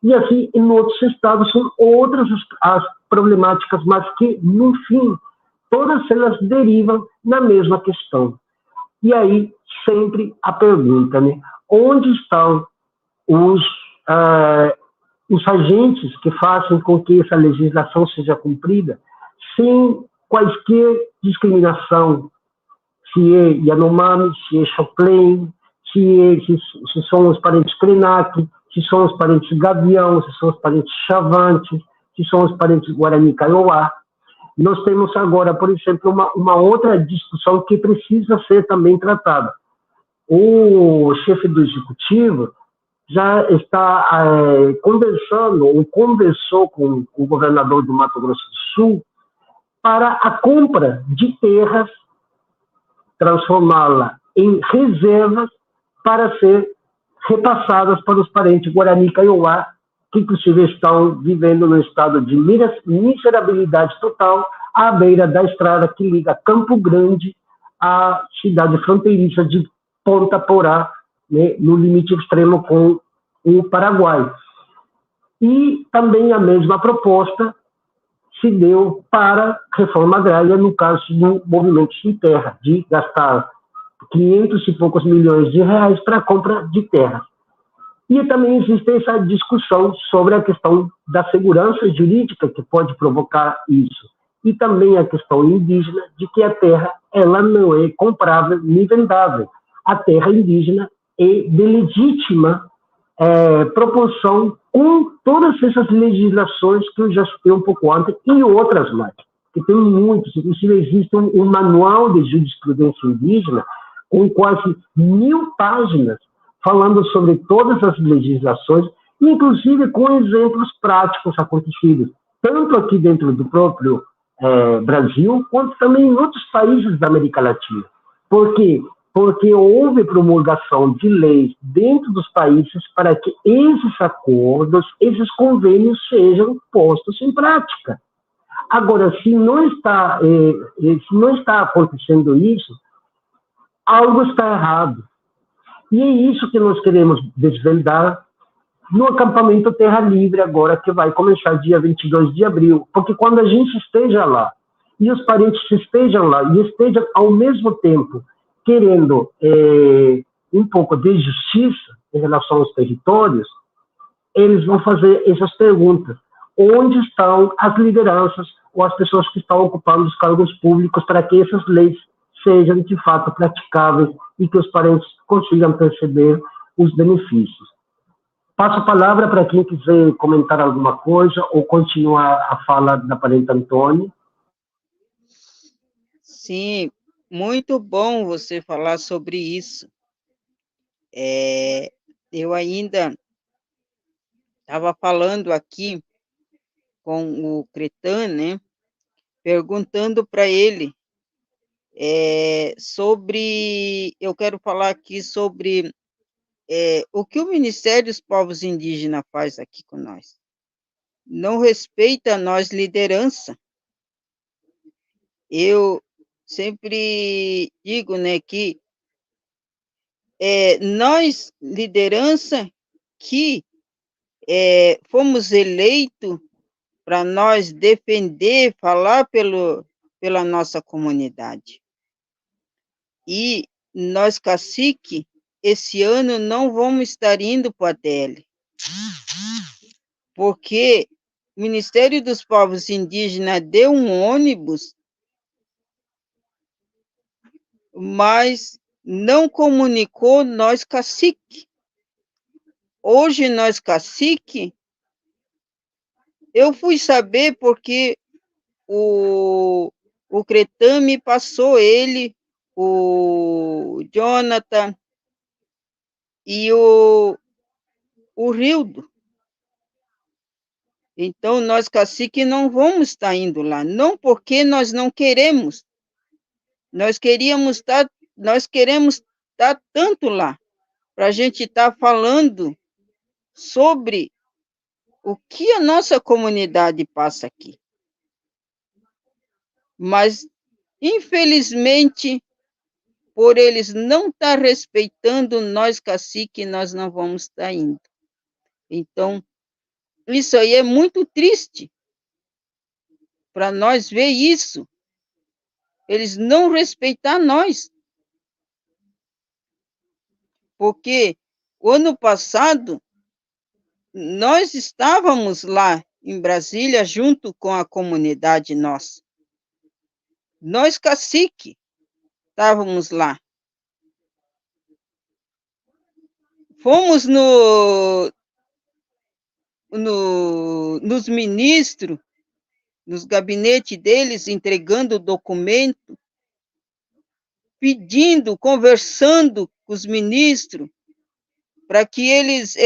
E assim, em outros estados, são outras as problemáticas, mas que, no fim, todas elas derivam na mesma questão. E aí, sempre a pergunta, né? Onde estão os agentes que façam com que essa legislação seja cumprida sem quaisquer discriminação, se é Yanomami, se é Choclen, se são os parentes Krenak, se são os parentes Gavião, se são os parentes Chavantes, se são os parentes Guarani Kaiowá. Nós temos agora, por exemplo, uma outra discussão que precisa ser também tratada. O chefe do executivo já está conversando, ou conversou com o governador do Mato Grosso do Sul para a compra de terras, transformá-la em reservas para ser repassadas para os parentes Guarani Kaiowá, que inclusive estão vivendo no estado de miserabilidade total, à beira da estrada que liga Campo Grande à cidade fronteiriça de Ponta Porá, né, no limite extremo com o Paraguai. E também a mesma proposta se deu para a reforma agrária, no caso do Movimento Sem Terra, de gastar 500 e poucos milhões de reais para a compra de terras. E também existe essa discussão sobre a questão da segurança jurídica que pode provocar isso. E também a questão indígena de que a terra ela não é comprável nem vendável. A terra indígena é de legítima proporção com todas essas legislações que eu já citei um pouco antes e outras mais, que tem muitos. Inclusive existe um manual de jurisprudência indígena com quase 1000 páginas falando sobre todas as legislações, inclusive com exemplos práticos acontecidos, tanto aqui dentro do próprio Brasil, quanto também em outros países da América Latina. Por quê? Porque houve promulgação de leis dentro dos países para que esses acordos, esses convênios sejam postos em prática. Agora, se não está acontecendo isso, algo está errado. E é isso que nós queremos desvendar no acampamento Terra Livre agora, que vai começar dia 22 de abril. Porque quando a gente esteja lá, e os parentes estejam lá, e estejam ao mesmo tempo querendo um pouco de justiça em relação aos territórios, eles vão fazer essas perguntas. Onde estão as lideranças ou as pessoas que estão ocupando os cargos públicos para que essas leis sejam, de fato, praticáveis e que os parentes consigam perceber os benefícios? Passo a palavra para quem quiser comentar alguma coisa ou continuar a fala da parente Antônia. Sim, muito bom você falar sobre isso. Eu ainda estava falando aqui com o Cretan, né, perguntando para ele eu quero falar aqui sobre o que o Ministério dos Povos Indígenas faz aqui com nós. Não respeita a nós, liderança. Eu sempre digo, né, que nós, liderança, que fomos eleitos para nós defender, falar pela nossa comunidade. E nós, cacique, esse ano não vamos estar indo para a ADL, porque o Ministério dos Povos Indígenas deu um ônibus, mas não comunicou nós, cacique. Hoje, nós, cacique, eu fui saber porque o Cretan me passou ele, o Jonathan e o Rildo. Então, nós, cacique, não vamos estar indo lá, não porque nós não queremos. Nós queremos estar tanto lá, para a gente estar falando sobre o que a nossa comunidade passa aqui. Mas, infelizmente, por eles não estar respeitando nós, cacique, nós não vamos estar indo. Então, isso aí é muito triste para nós ver isso. Eles não respeitar nós. Porque o ano passado, nós estávamos lá em Brasília junto com a comunidade nossa. Nós, cacique, estávamos lá. Fomos nos ministros, nos gabinetes deles, entregando documento, pedindo, conversando com os ministros, para que eles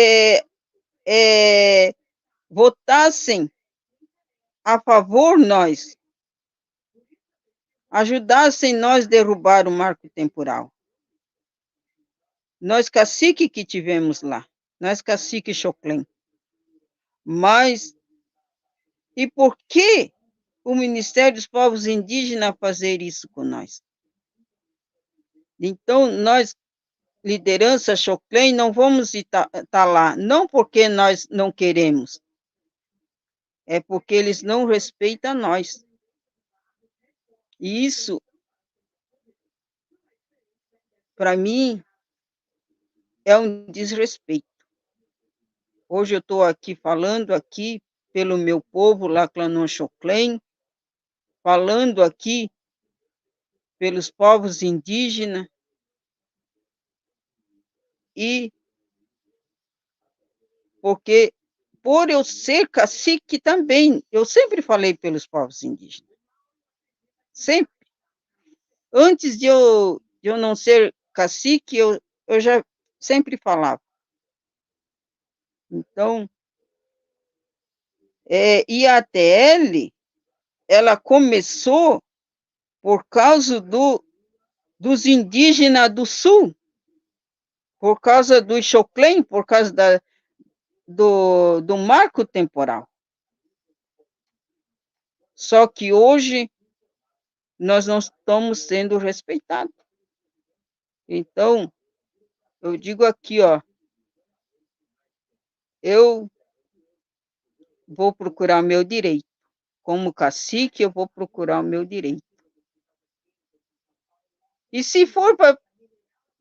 votassem a favor nós, ajudassem nós a derrubar o marco temporal. Nós cacique que tivemos lá, nós cacique Choclen. Mas, e por que o Ministério dos Povos Indígenas fazer isso com nós? Então, nós, liderança Choclen, não vamos estar lá, não porque nós não queremos, é porque eles não respeitam nós. E isso, para mim, é um desrespeito. Hoje eu estou aqui falando aqui pelo meu povo, Laclanon Choclen, falando aqui pelos povos indígenas, e porque, por eu ser cacique também, eu sempre falei pelos povos indígenas. Sempre. Antes de eu não ser cacique, eu já sempre falava. Então, e a ATL, ela começou por causa dos indígenas do Sul, por causa do Choclen, por causa do marco temporal. Só que hoje nós não estamos sendo respeitados. Então, eu digo aqui, ó, eu vou procurar o meu direito. Como cacique, eu vou procurar o meu direito. E se for para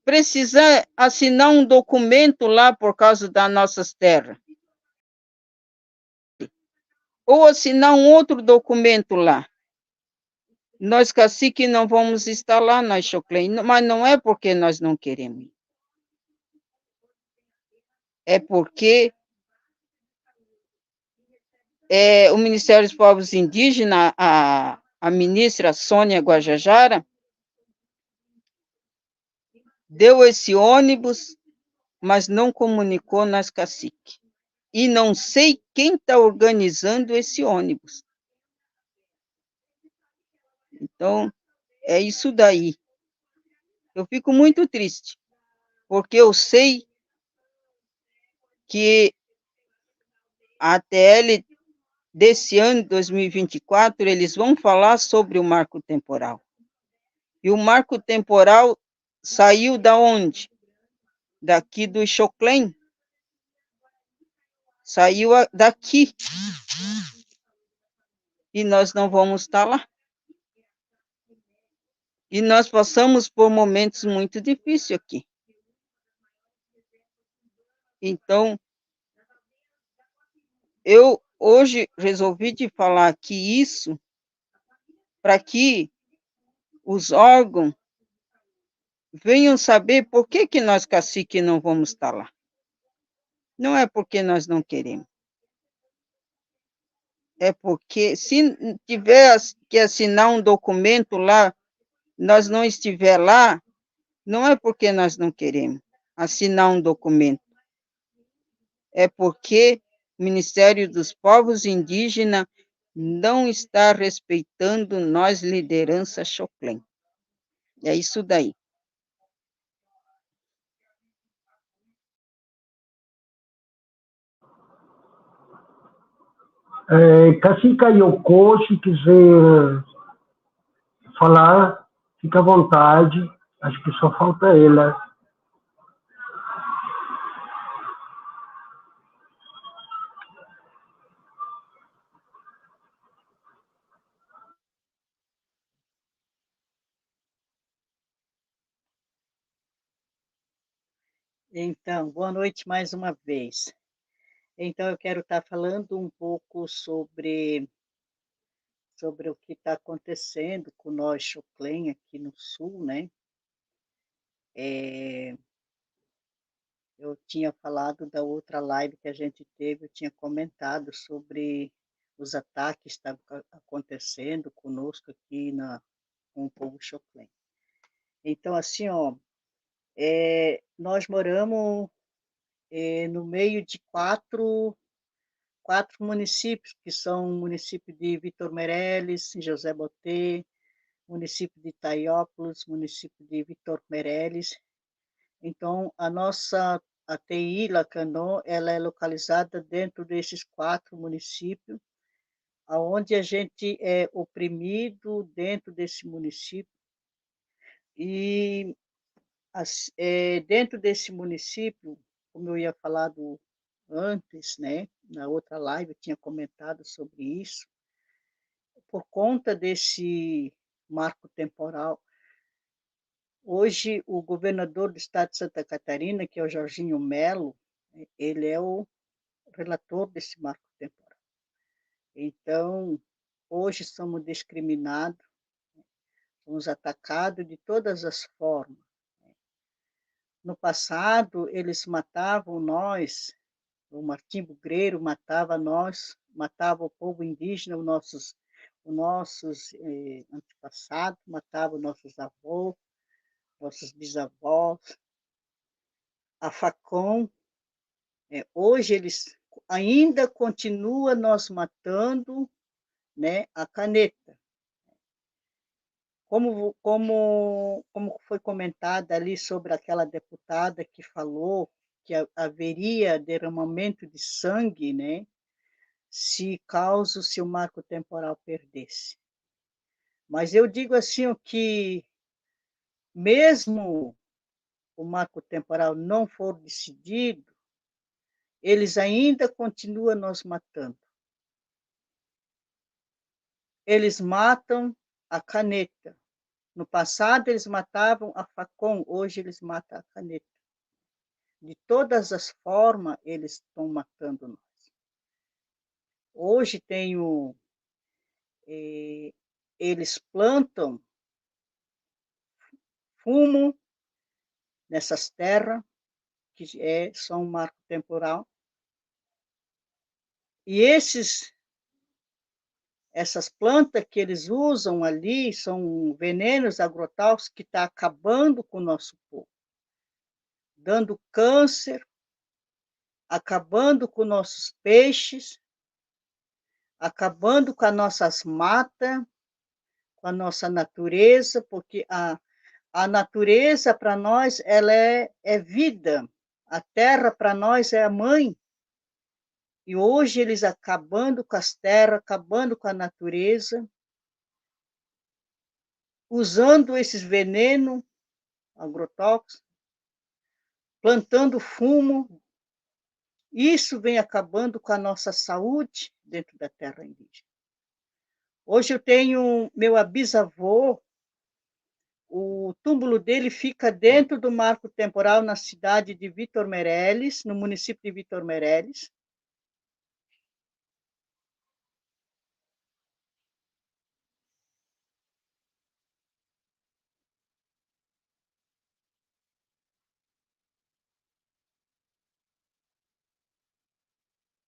precisar assinar um documento lá por causa das nossas terras, ou assinar um outro documento lá, nós cacique não vamos estar lá, nós Choclen, mas não é porque nós não queremos. É porque o Ministério dos Povos Indígenas, a ministra Sônia Guajajara, deu esse ônibus, mas não comunicou nas caciques. E não sei quem está organizando esse ônibus. Então, é isso daí. Eu fico muito triste, porque eu sei que a ATL desse ano, 2024, eles vão falar sobre o marco temporal. E o marco temporal saiu da onde? Daqui do Choclen. Saiu daqui. E nós não vamos estar lá. E nós passamos por momentos muito difíceis aqui. Então, eu hoje resolvi te falar aqui isso para que os órgãos venham saber por que nós, cacique, não vamos estar lá. Não é porque nós não queremos. É porque se tiver que assinar um documento lá, nós não estiver lá, não é porque nós não queremos assinar um documento. É porque o Ministério dos Povos Indígenas não está respeitando nós, liderança Choclen. É isso daí. Cacique Yoko, se quiser falar, fica à vontade. Acho que só falta ela. Então, boa noite mais uma vez. Então, eu quero estar falando um pouco sobre o que está acontecendo com nós, Choclen, aqui no Sul, né? Eu tinha falado da outra live que a gente teve, eu tinha comentado sobre os ataques que estavam acontecendo conosco aqui com o povo Choclen. Então, assim, ó, nós moramos no meio de quatro municípios, que são o município de Vitor Meireles, José Botê, município de Itaiópolis, município de Vitor Meireles. Então, a TI Lacanô, ela é localizada dentro desses 4 municípios, aonde a gente é oprimido dentro desse município. E dentro desse município, como eu ia falado antes, né, na outra live eu tinha comentado sobre isso, por conta desse marco temporal. Hoje, o governador do estado de Santa Catarina, que é o Jorginho Melo, ele é o relator desse marco temporal. Então, hoje somos discriminados, somos atacados de todas as formas. No passado, eles matavam nós, o Martim Bugreiro matava nós, matava o povo indígena, os nossos antepassados, matava os nossos avós, nossos bisavós. A Facom, hoje eles ainda continuam nos matando, né, a caneta. Como foi comentado ali sobre aquela deputada que falou que haveria derramamento de sangue, né, se o marco temporal perdesse. Mas eu digo assim, o que mesmo o marco temporal não for decidido, eles ainda continuam nos matando. Eles matam a caneta. No passado, eles matavam a Facom, hoje eles matam a caneta. De todas as formas, eles estão matando nós. Hoje eles plantam fumo nessas terras, que são um marco temporal, e essas plantas que eles usam ali são venenos agrotóxicos que estão acabando com o nosso povo, dando câncer, acabando com nossos peixes, acabando com as nossas matas, com a nossa natureza, porque a natureza para nós ela é vida, a terra para nós é a mãe. E hoje eles acabando com as terras, acabando com a natureza, usando esses venenos agrotóxicos, plantando fumo. Isso vem acabando com a nossa saúde dentro da terra indígena. Hoje eu tenho meu bisavô, o túmulo dele fica dentro do marco temporal na cidade de Vitor Meireles, no município de Vitor Meireles.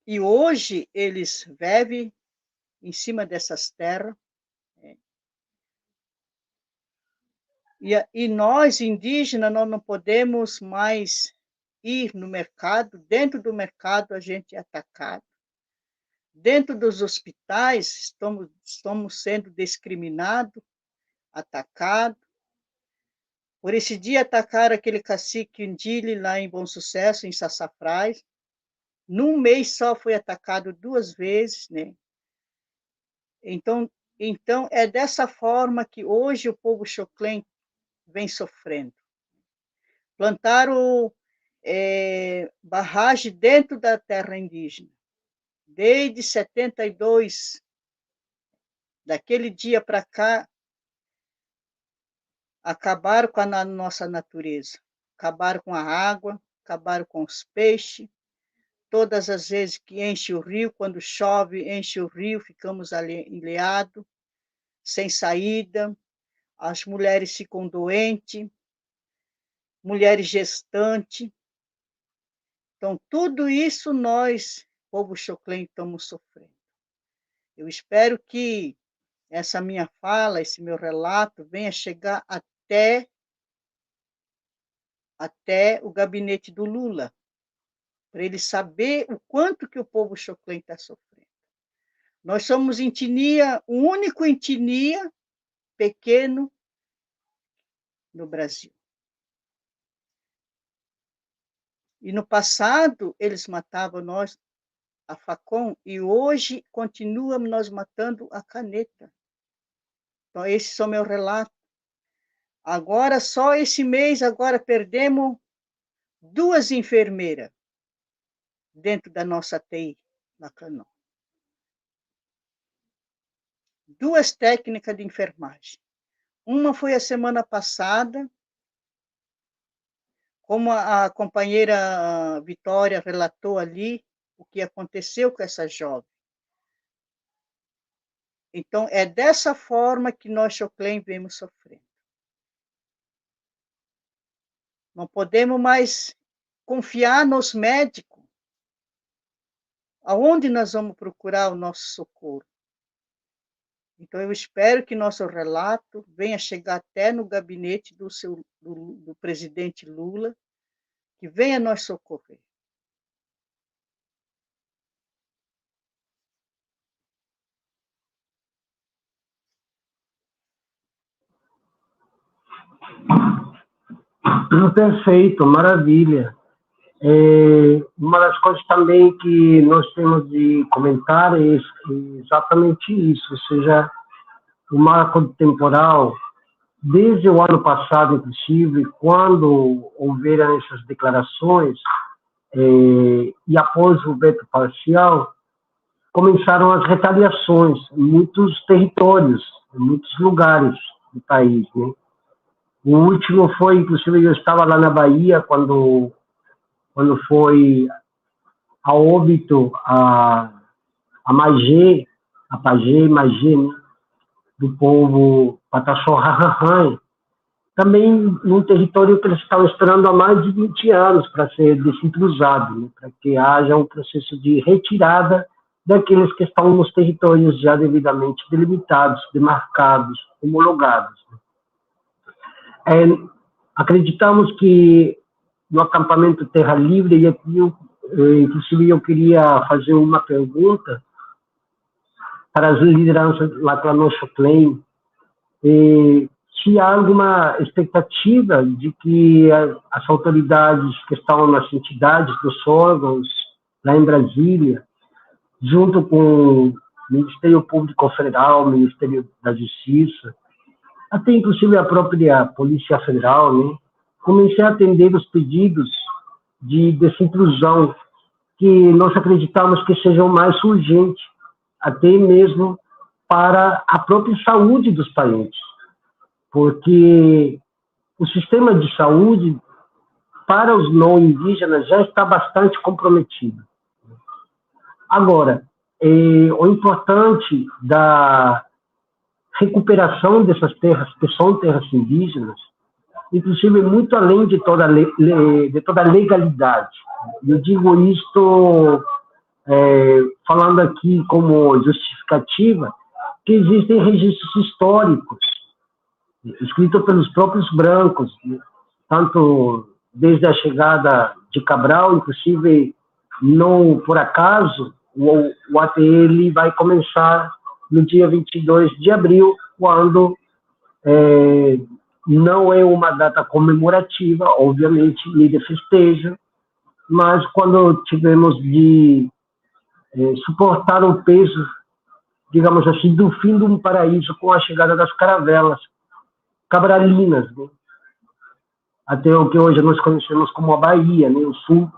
E hoje eles vivem em cima dessas terras. E nós, indígenas, nós não podemos mais ir no mercado. Dentro do mercado, a gente é atacado. Dentro dos hospitais, estamos sendo discriminados, atacados. Por esse dia, atacaram aquele cacique Ndile lá em Bom Sucesso, em Sassafrás. Num mês só foi atacado 2 vezes, né? Então, é dessa forma que hoje o povo Xoclen vem sofrendo. Plantaram barragem dentro da terra indígena. Desde 72, daquele dia para cá, acabaram com a nossa natureza. Acabaram com a água, acabaram com os peixes. Todas as vezes que enche o rio, quando chove, enche o rio, ficamos ilhados, sem saída. As mulheres ficam doentes, mulheres gestantes. Então, tudo isso nós, povo Xoclen, estamos sofrendo. Eu espero que essa minha fala, esse meu relato, venha chegar até o gabinete do Lula, para ele saber o quanto que o povo xoclen está sofrendo. Nós somos etnia, o único etnia pequeno no Brasil. E no passado, eles matavam nós a facão, e hoje continuam nós matando a caneta. Então, esse é o meu relato. Agora, só esse mês, agora perdemos 2 enfermeiras dentro da nossa TI, na Canon. 2 técnicas de enfermagem. Uma foi a semana passada, como a companheira Vitória relatou ali, o que aconteceu com essa jovem. Então, é dessa forma que nós, xoclen, vemos sofrendo. Não podemos mais confiar nos médicos. Aonde nós vamos procurar o nosso socorro? Então, eu espero que nosso relato venha chegar até no gabinete do presidente Lula, que venha nos socorrer. Perfeito, maravilha. Uma das coisas também que nós temos de comentar é exatamente isso, ou seja, o marco temporal, desde o ano passado, inclusive, quando houveram essas declarações, e após o veto parcial, começaram as retaliações em muitos territórios, em muitos lugares do país, né? O último foi, inclusive, eu estava lá na Bahia quando foi a óbito a Magé, a Pagé, Magé, né, do povo Pataxó-Rahanhan, também num território que eles estão esperando há mais de 20 anos para ser desintrusado, né, para que haja um processo de retirada daqueles que estão nos territórios já devidamente delimitados, demarcados, homologados. Acreditamos que no acampamento Terra Livre, e aqui inclusive eu queria fazer uma pergunta para as lideranças lá para nosso xoclen, se há alguma expectativa de que as autoridades que estão nas entidades dos órgãos lá em Brasília, junto com o Ministério Público Federal, o Ministério da Justiça, até inclusive a própria Polícia Federal, né, comecei a atender os pedidos de desintrusão que nós acreditamos que sejam mais urgentes, até mesmo para a própria saúde dos pacientes, porque o sistema de saúde para os não indígenas já está bastante comprometido. Agora, o importante da recuperação dessas terras, que são terras indígenas, inclusive muito além de toda a legalidade. Eu digo isto falando aqui como justificativa, que existem registros históricos, escritos pelos próprios brancos, tanto desde a chegada de Cabral, inclusive, não por acaso, o ATL vai começar no dia 22 de abril, quando não é uma data comemorativa, obviamente, nem de festejo, mas quando tivemos de suportar o peso, digamos assim, do fim de um paraíso com a chegada das caravelas cabralinas, né? Até o que hoje nós conhecemos como a Bahia, né? o sul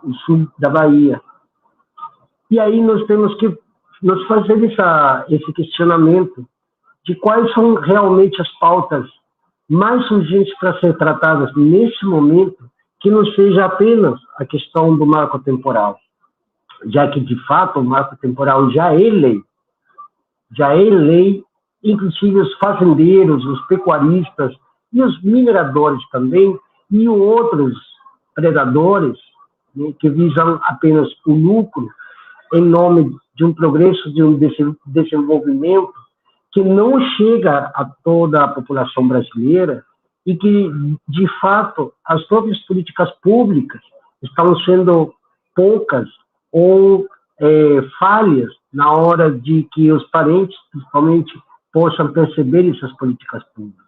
da Bahia. E aí nós temos que fazer esse questionamento de quais são realmente as pautas mais urgentes para ser tratadas nesse momento, que não seja apenas a questão do marco temporal, já que, de fato, o marco temporal já é lei, inclusive os fazendeiros, os pecuaristas e os mineradores também, e outros predadores, né, que visam apenas o lucro em nome de um progresso, de um desenvolvimento que não chega a toda a população brasileira e que, de fato, as próprias políticas públicas estão sendo poucas ou falhas na hora de que os parentes, principalmente, possam perceber essas políticas públicas.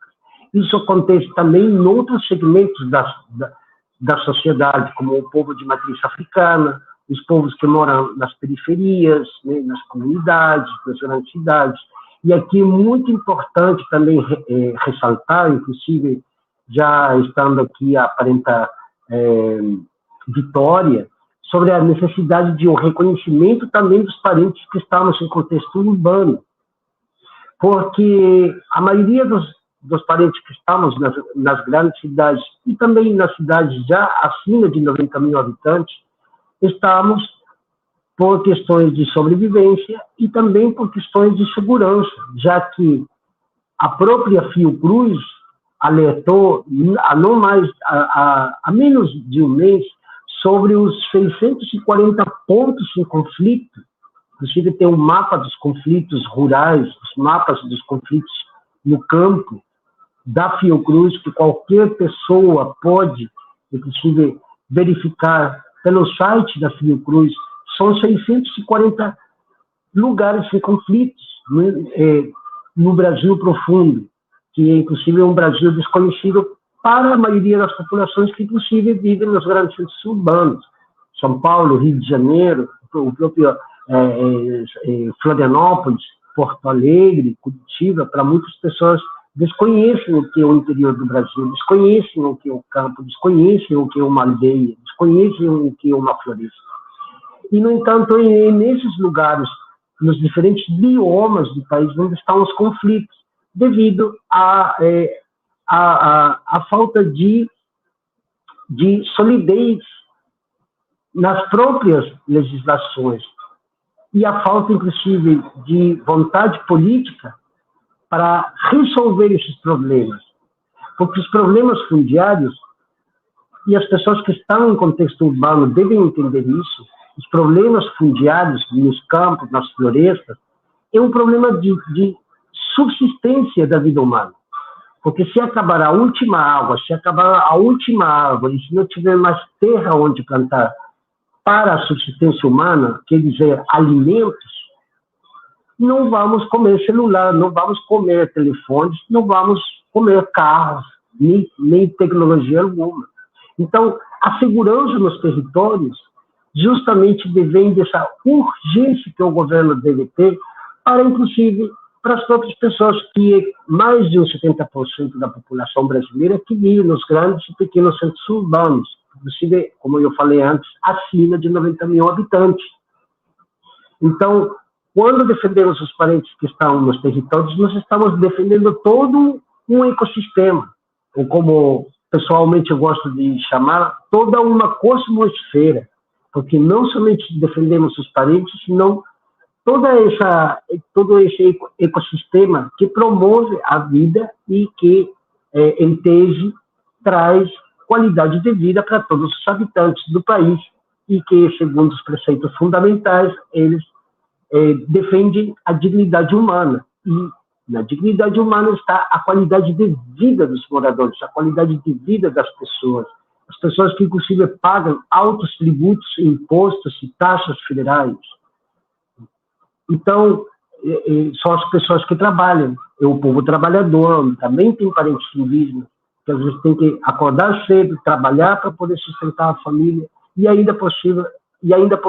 Isso acontece também em outros segmentos da sociedade, como o povo de matriz africana, os povos que moram nas periferias, né, nas comunidades, nas grandes cidades. E aqui é muito importante também ressaltar, inclusive já estando aqui a aparentar Vitória, sobre a necessidade de um reconhecimento também dos parentes que estamos em contexto urbano, porque a maioria dos parentes que estamos nas grandes cidades e também nas cidades já acima de 90 mil habitantes, estamos por questões de sobrevivência e também por questões de segurança, já que a própria Fiocruz alertou há menos de um mês sobre os 640 pontos em conflito. Inclusive tem um mapa dos conflitos rurais, os mapas dos conflitos no campo da Fiocruz, que qualquer pessoa pode, inclusive, verificar pelo site da Fiocruz. São 640 lugares em conflitos no Brasil profundo, que inclusive é um Brasil desconhecido para a maioria das populações que, inclusive, vivem nos grandes centros urbanos. São Paulo, Rio de Janeiro, o próprio Florianópolis, Porto Alegre, Curitiba. Para muitas pessoas desconhecem o que é o interior do Brasil, desconhecem o que é o campo, desconhecem o que é uma aldeia, desconhecem o que é uma floresta. E, no entanto, é nesses lugares, nos diferentes biomas do país, onde estão os conflitos, devido à falta de solidez nas próprias legislações e a falta, inclusive, de vontade política para resolver esses problemas. Porque os problemas fundiários, e as pessoas que estão em contexto urbano devem entender isso, os problemas fundiários nos campos, nas florestas, é um problema de subsistência da vida humana. Porque se acabar a última água, se acabar a última árvore, se não tiver mais terra onde plantar para a subsistência humana, quer dizer, alimentos, não vamos comer celular, não vamos comer telefones, não vamos comer carros, nem tecnologia alguma. Então, a segurança nos territórios justamente vem dessa urgência que o governo deve ter para, inclusive, para as próprias pessoas, que é mais de uns 70% da população brasileira que vive nos grandes e pequenos centros urbanos, inclusive, como eu falei antes, acima de 90 mil habitantes. Então, quando defendemos os parentes que estão nos territórios, nós estamos defendendo todo um ecossistema, ou como pessoalmente eu gosto de chamar, toda uma cosmosfera, porque não somente defendemos os parentes, senão todo esse ecossistema que promove a vida e que, em tese, traz qualidade de vida para todos os habitantes do país e que, segundo os preceitos fundamentais, eles defendem a dignidade humana. E na dignidade humana está a qualidade de vida dos moradores, a qualidade de vida das pessoas. As pessoas que, inclusive, pagam altos tributos, impostos e taxas federais. Então, são as pessoas que trabalham. É o povo trabalhador, também tem parentes indígenas, que às vezes tem que acordar cedo, trabalhar para poder sustentar a família, e ainda por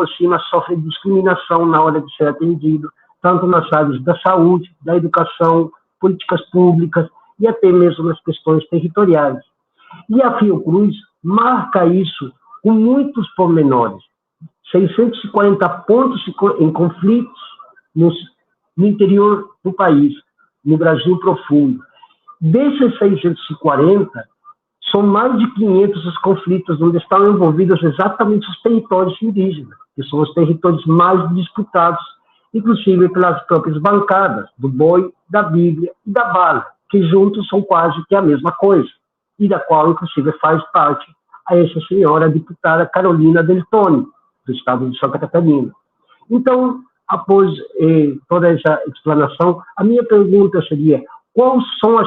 cima sofre discriminação na hora de ser atendido, tanto nas áreas da saúde, da educação, políticas públicas e até mesmo nas questões territoriais. E a Fiocruz marca isso com muitos pormenores. 640 pontos em conflitos no interior do país, no Brasil profundo. Desses 640, são mais de 500 os conflitos onde estão envolvidos exatamente os territórios indígenas, que são os territórios mais disputados, inclusive pelas próprias bancadas do boi, da Bíblia e da bala, que juntos são quase que a mesma coisa, e da qual, inclusive, faz parte a essa senhora a deputada Carolina Deltoni, do estado de Santa Catarina. Então, após toda essa explanação, a minha pergunta seria: quais são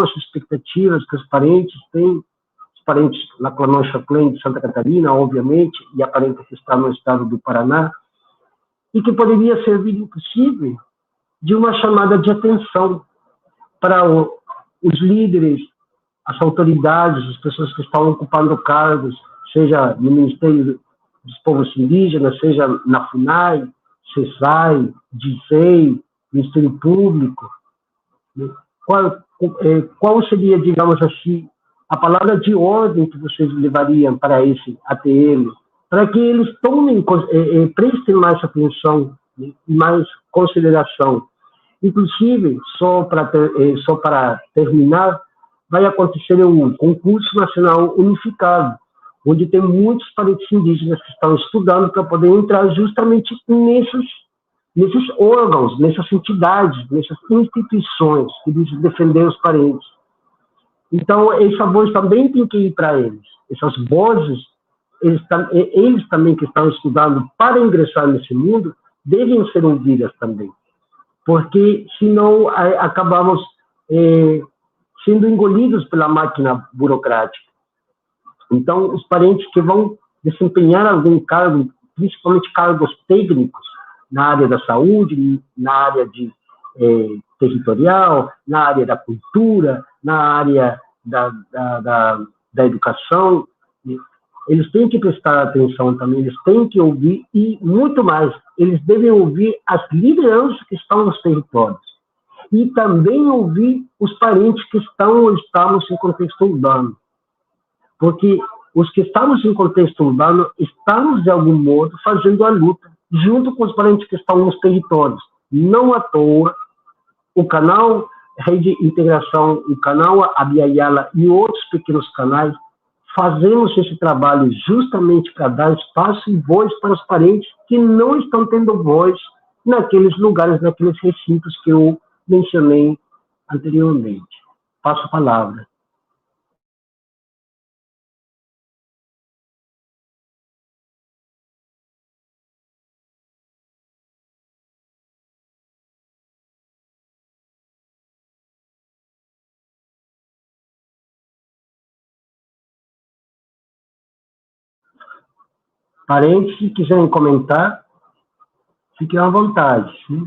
as expectativas que os parentes têm parentes na Colonia Choclen de Santa Catarina, obviamente, e a parente que está no estado do Paraná, e que poderia servir, inclusive, de uma chamada de atenção para os líderes, as autoridades, as pessoas que estão ocupando cargos, seja no Ministério dos Povos Indígenas, seja na FUNAI, CESAI, DISEI, Ministério Público. Qual seria, digamos assim, a palavra de ordem que vocês levariam para esse ATM, para que eles tomem, prestem mais atenção, né, e mais consideração? Inclusive, só para terminar, vai acontecer um concurso nacional unificado, onde tem muitos parentes indígenas que estão estudando para poder entrar justamente nesses órgãos, nessas entidades, nessas instituições que dizem defender os parentes. Então, essa voz também tem que ir para eles. Essas vozes, eles também que estão estudando para ingressar nesse mundo, devem ser ouvidas também. Porque, senão, acabamos sendo engolidos pela máquina burocrática. Então, os parentes que vão desempenhar algum cargo, principalmente cargos técnicos, na área da saúde, na área territorial, na área da cultura, na área da educação, eles têm que prestar atenção também, eles têm que ouvir, e muito mais, eles devem ouvir as lideranças que estão nos territórios, e também ouvir os parentes que estão ou estamos em contexto urbano. Porque os que estamos em contexto urbano estamos, de algum modo, fazendo a luta, junto com os parentes que estão nos territórios. Não à toa, o canal Rede Integração, o canal Abiaiala e outros pequenos canais, fazemos esse trabalho justamente para dar espaço e voz para os parentes que não estão tendo voz naqueles lugares, naqueles recintos que eu mencionei anteriormente. Passo a palavra. Parentes, se quiserem comentar, fiquem à vontade. Sim?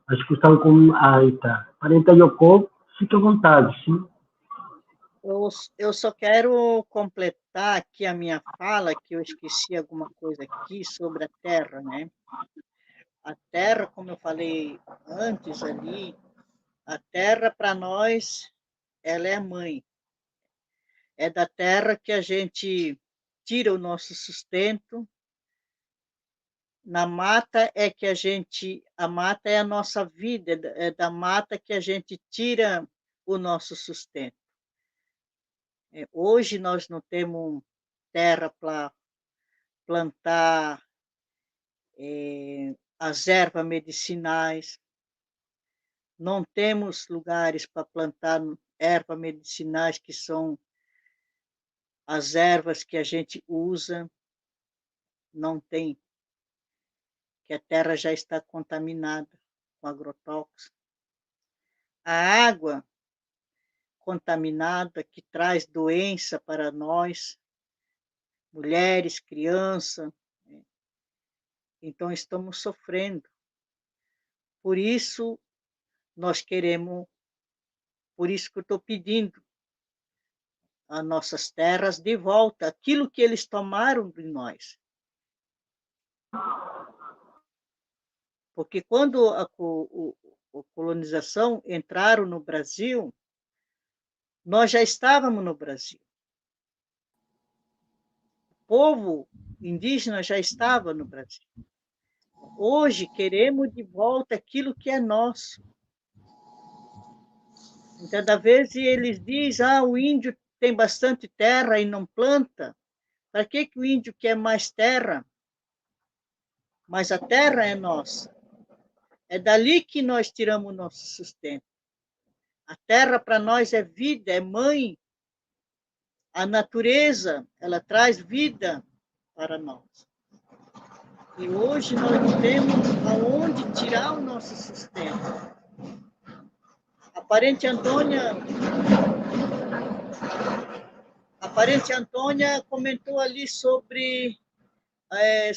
Acho que estão com... Aí tá. Parenta Yoko, fique à vontade, sim. Eu só quero completar aqui a minha fala, que eu esqueci alguma coisa aqui sobre a terra, né? A terra, como eu falei antes ali, a terra para nós, ela é a mãe. É da terra que a gente tira o nosso sustento. Na mata é que a mata é a nossa vida, é da mata que a gente tira o nosso sustento. Hoje nós não temos terra para plantar as ervas medicinais, não temos lugares para plantar ervas medicinais, que são as ervas que a gente usa, não tem, que a terra já está contaminada com agrotóxicos. A água contaminada, que traz doença para nós, mulheres, crianças, então estamos sofrendo. Por isso nós queremos, por isso que eu estou pedindo as nossas terras de volta, aquilo que eles tomaram de nós. Porque quando a colonização entraram no Brasil, nós já estávamos no Brasil. O povo indígena já estava no Brasil. Hoje queremos de volta aquilo que é nosso. Então, da vez eles dizem, o índio tem bastante terra e não planta. Para que o índio quer mais terra? Mas a terra é nossa. É dali que nós tiramos o nosso sustento. A terra para nós é vida, é mãe. A natureza, ela traz vida para nós. E hoje nós não temos aonde tirar o nosso sustento. A parente Antônia comentou ali sobre a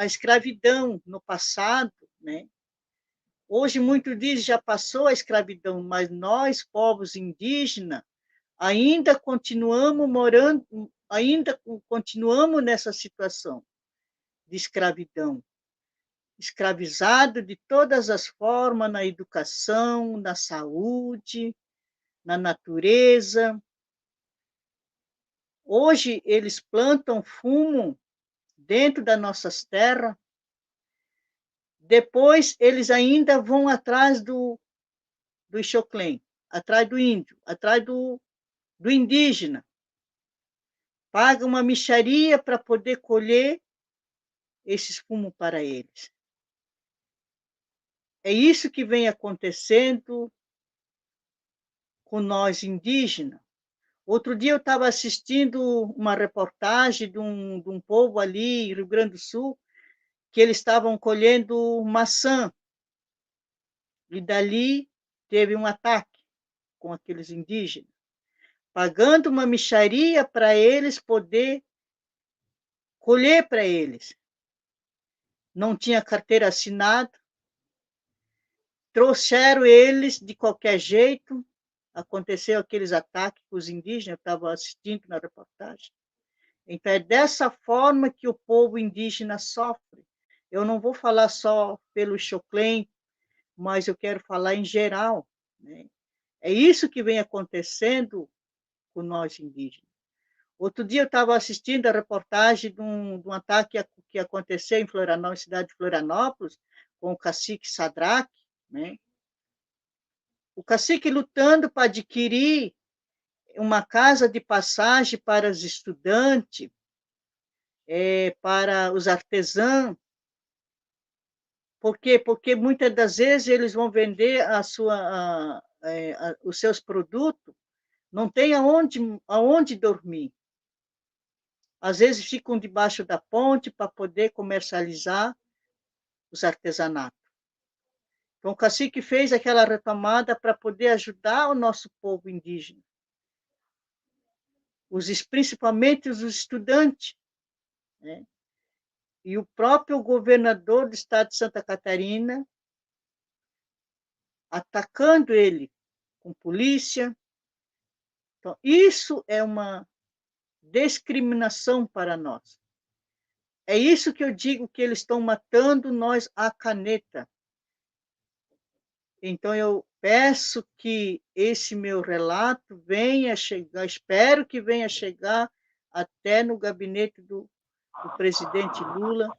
escravidão no passado, né? Hoje, muitos dizem já passou a escravidão, mas nós, povos indígenas, ainda continuamos nessa situação de escravidão. Escravizado de todas as formas, na educação, na saúde, na natureza. Hoje, eles plantam fumo dentro das nossas terras. Depois, eles ainda vão atrás do Ixoclém, atrás do índio, atrás do indígena. Paga uma mixaria para poder colher esses fumos para eles. É isso que vem acontecendo com nós indígenas. Outro dia eu estava assistindo uma reportagem de um povo ali, em Rio Grande do Sul, que eles estavam colhendo maçã. E dali teve um ataque com aqueles indígenas, pagando uma mixaria para eles poder colher para eles. Não tinha carteira assinada, trouxeram eles de qualquer jeito, aconteceu aqueles ataques com os indígenas, eu estava assistindo na reportagem. Então, é dessa forma que o povo indígena sofre. Eu não vou falar só pelo Ixoclém, mas eu quero falar em geral, né? É isso que vem acontecendo com nós indígenas. Outro dia eu estava assistindo a reportagem de um ataque que aconteceu em Florianópolis, cidade de Florianópolis, com o cacique Sadraque, né? O cacique lutando para adquirir uma casa de passagem para os estudantes, para os artesãos. Por quê? Porque muitas das vezes eles vão vender os seus produtos, não tem aonde dormir. Às vezes ficam debaixo da ponte para poder comercializar os artesanatos. Então, o cacique fez aquela retomada para poder ajudar o nosso povo indígena, principalmente os estudantes, né? E o próprio governador do estado de Santa Catarina atacando ele com polícia. Então, isso é uma discriminação para nós. É isso que eu digo, que eles estão matando nós à caneta. Então, eu peço que esse meu relato venha chegar, espero que venha chegar até no gabinete do presidente Lula,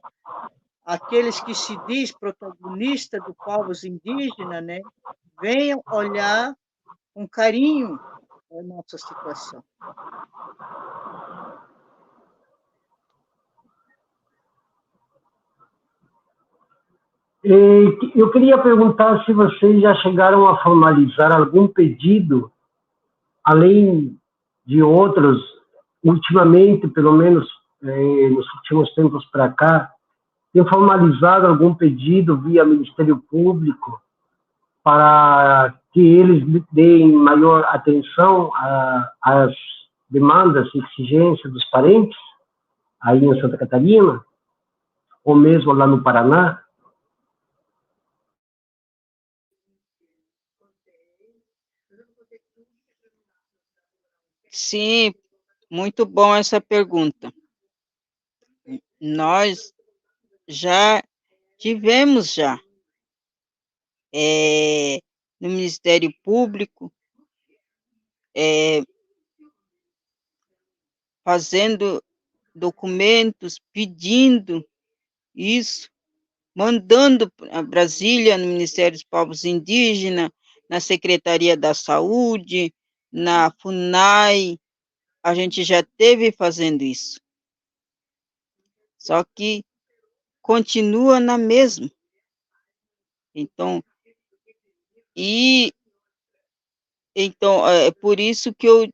aqueles que se diz protagonista dos povos indígenas, né, venham olhar com carinho a nossa situação. Eu queria perguntar se vocês já chegaram a formalizar algum pedido, além de outros, ultimamente, pelo menos nos últimos tempos para cá, tem formalizado algum pedido via Ministério Público para que eles deem maior atenção às demandas e exigências dos parentes, aí em Santa Catarina, ou mesmo lá no Paraná? Sim, muito bom essa pergunta. Nós já tivemos no Ministério Público fazendo documentos, pedindo isso, mandando a Brasília, no Ministério dos Povos Indígenas, na Secretaria da Saúde, na FUNAI, a gente já teve fazendo isso. Só que continua na mesma. Então, é por isso que eu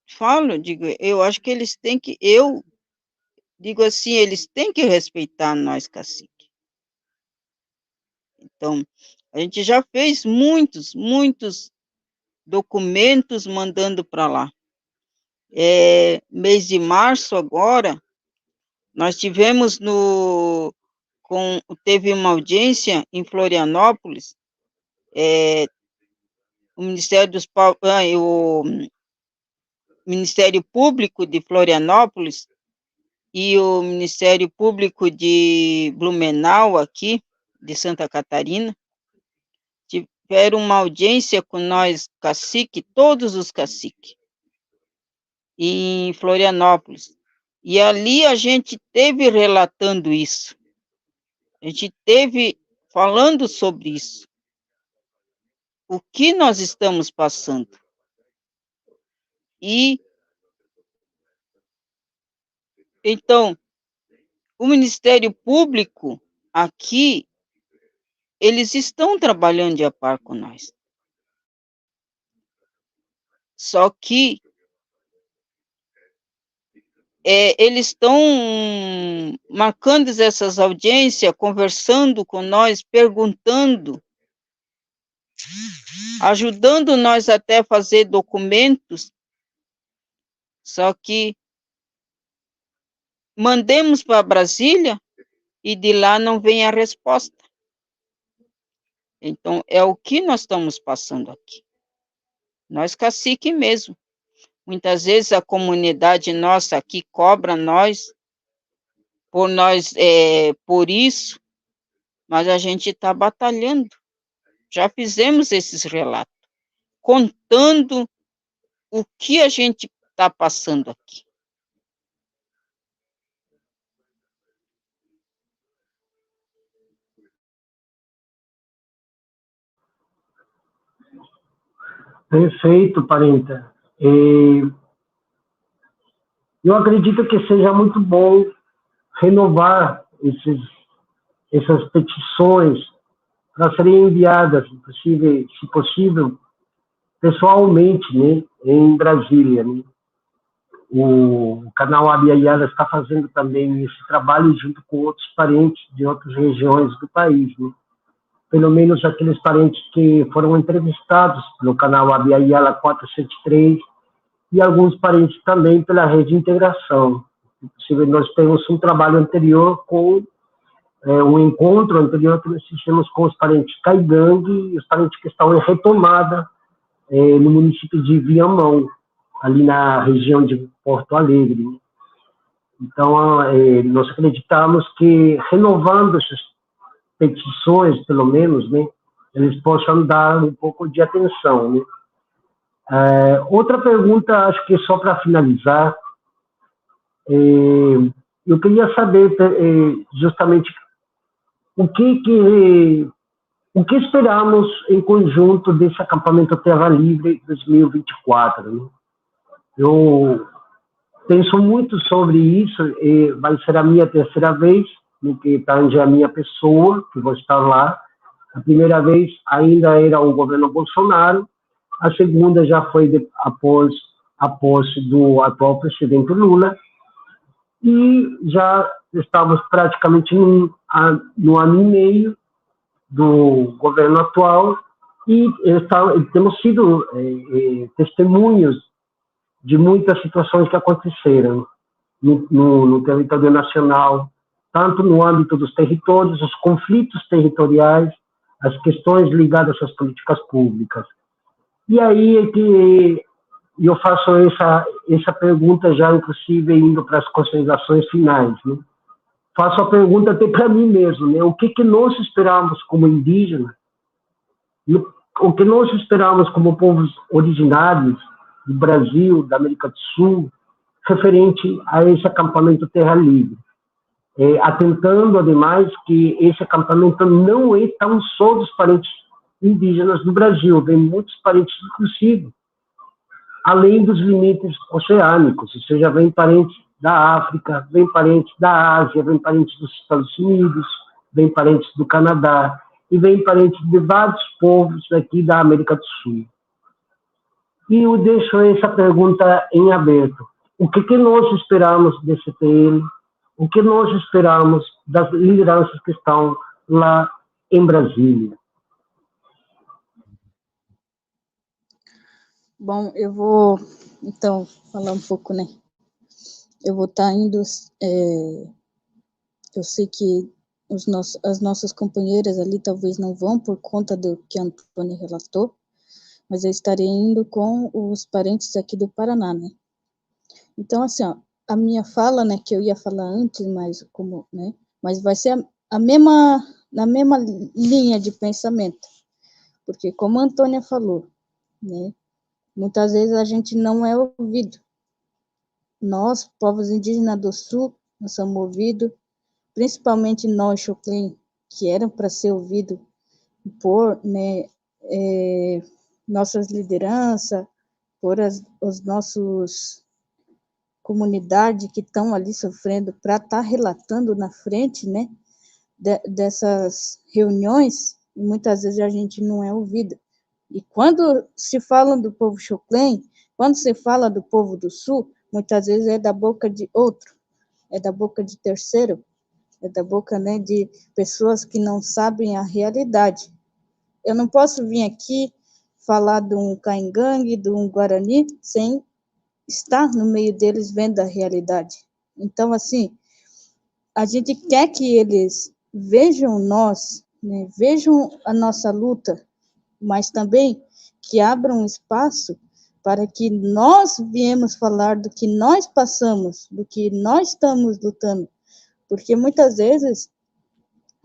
falo, digo, eu acho que eles têm que, eu digo assim, eles têm que respeitar nós, cacique. Então, a gente já fez muitos documentos mandando para lá. Mês de março agora, nós tivemos teve uma audiência em Florianópolis, o Ministério Público de Florianópolis e o Ministério Público de Blumenau, aqui, de Santa Catarina, tiveram uma audiência com nós, cacique, todos os caciques, em Florianópolis. E ali a gente teve relatando isso. A gente teve falando sobre isso. O que nós estamos passando. E, então, o Ministério Público aqui, eles estão trabalhando de a par com nós. Só que eles estão marcando essas audiências, conversando com nós, perguntando, ajudando nós até a fazer documentos, só que mandemos para Brasília e de lá não vem a resposta. Então, é o que nós estamos passando aqui. Nós, cacique mesmo. Muitas vezes a comunidade nossa aqui cobra nós, por isso, mas a gente está batalhando. Já fizemos esses relatos, contando o que a gente está passando aqui. Perfeito, Parenta. Eu acredito que seja muito bom renovar essas petições para serem enviadas, se possível, pessoalmente, né, em Brasília. Né? O canal Abya-Yala está fazendo também esse trabalho junto com outros parentes de outras regiões do país, né? Pelo menos aqueles parentes que foram entrevistados pelo canal Abya-Yala 473 e alguns parentes também pela rede de integração. Inclusive, nós temos um trabalho anterior com um encontro anterior que nós fizemos com os parentes Caigangue e os parentes que estão em retomada no município de Viamão, ali na região de Porto Alegre. Então, nós acreditamos que renovando essas petições, pelo menos, né, eles possam dar um pouco de atenção. Né? Outra pergunta, acho que só para finalizar, eu queria saber justamente o que esperamos em conjunto desse acampamento Terra Livre 2024. Né? Eu penso muito sobre isso, e vai ser a minha terceira vez, no que tange a minha pessoa, que vou estar lá. A primeira vez ainda era o governo Bolsonaro, a segunda já foi após a posse do atual presidente Lula, e já estamos praticamente no ano e meio do governo atual, e temos sido testemunhos de muitas situações que aconteceram no território nacional, tanto no âmbito dos territórios, os conflitos territoriais, as questões ligadas às políticas públicas. E aí é que eu faço essa pergunta já, inclusive, indo para as considerações finais. Né? Faço a pergunta até para mim mesmo, né? O que nós esperamos como indígenas, o que nós esperamos como povos originários do Brasil, da América do Sul, referente a esse acampamento Terra Livre. Atentando, ademais, que esse acampamento não é tão só dos parentes indígenas do Brasil, vem muitos parentes, inclusive, além dos limites oceânicos, ou seja, vem parentes da África, vem parentes da Ásia, vem parentes dos Estados Unidos, vem parentes do Canadá, e vem parentes de vários povos aqui da América do Sul. E eu deixo essa pergunta em aberto. O que nós esperamos desse PL? O que nós esperamos das lideranças que estão lá em Brasília? Bom, eu vou, então, falar um pouco, né? Eu vou estar indo, eu sei que as nossas companheiras ali talvez não vão por conta do que a Antônia relatou, mas eu estarei indo com os parentes aqui do Paraná, né? Então, assim, ó, a minha fala, né, que eu ia falar antes, mas como, né, mas vai ser na mesma linha de pensamento, porque como a Antônia falou, né, muitas vezes a gente não é ouvido. Nós, povos indígenas do Sul, nós somos ouvidos, principalmente nós, Xoclen, que eram para ser ouvidos por, né, nossas lideranças, por os nossos comunidade que estão ali sofrendo para estar relatando na frente, né, dessas reuniões, e muitas vezes a gente não é ouvido. E quando se fala do povo Xoclen, quando se fala do povo do Sul, muitas vezes é da boca de outro, é da boca de terceiro, é da boca, né, de pessoas que não sabem a realidade. Eu não posso vir aqui falar de um caingangue, de um guarani, sem estar no meio deles vendo a realidade. Então, assim, a gente quer que eles vejam nós, né, vejam a nossa luta, mas também que abram espaço para que nós viemos falar do que nós passamos, do que nós estamos lutando, porque muitas vezes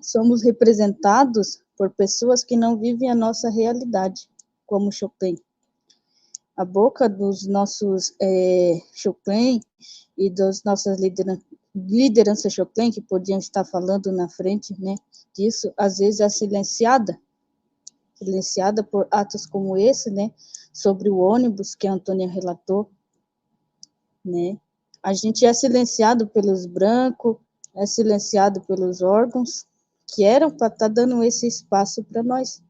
somos representados por pessoas que não vivem a nossa realidade, como Chopin. A boca dos nossos Chopin e das nossas lideranças Chopin, que podiam estar falando na frente, né, disso, às vezes é silenciada por atos como esse, né, sobre o ônibus que a Antônia relatou, né. A gente é silenciado pelos brancos, é silenciado pelos órgãos, que eram para estar dando esse espaço para nós.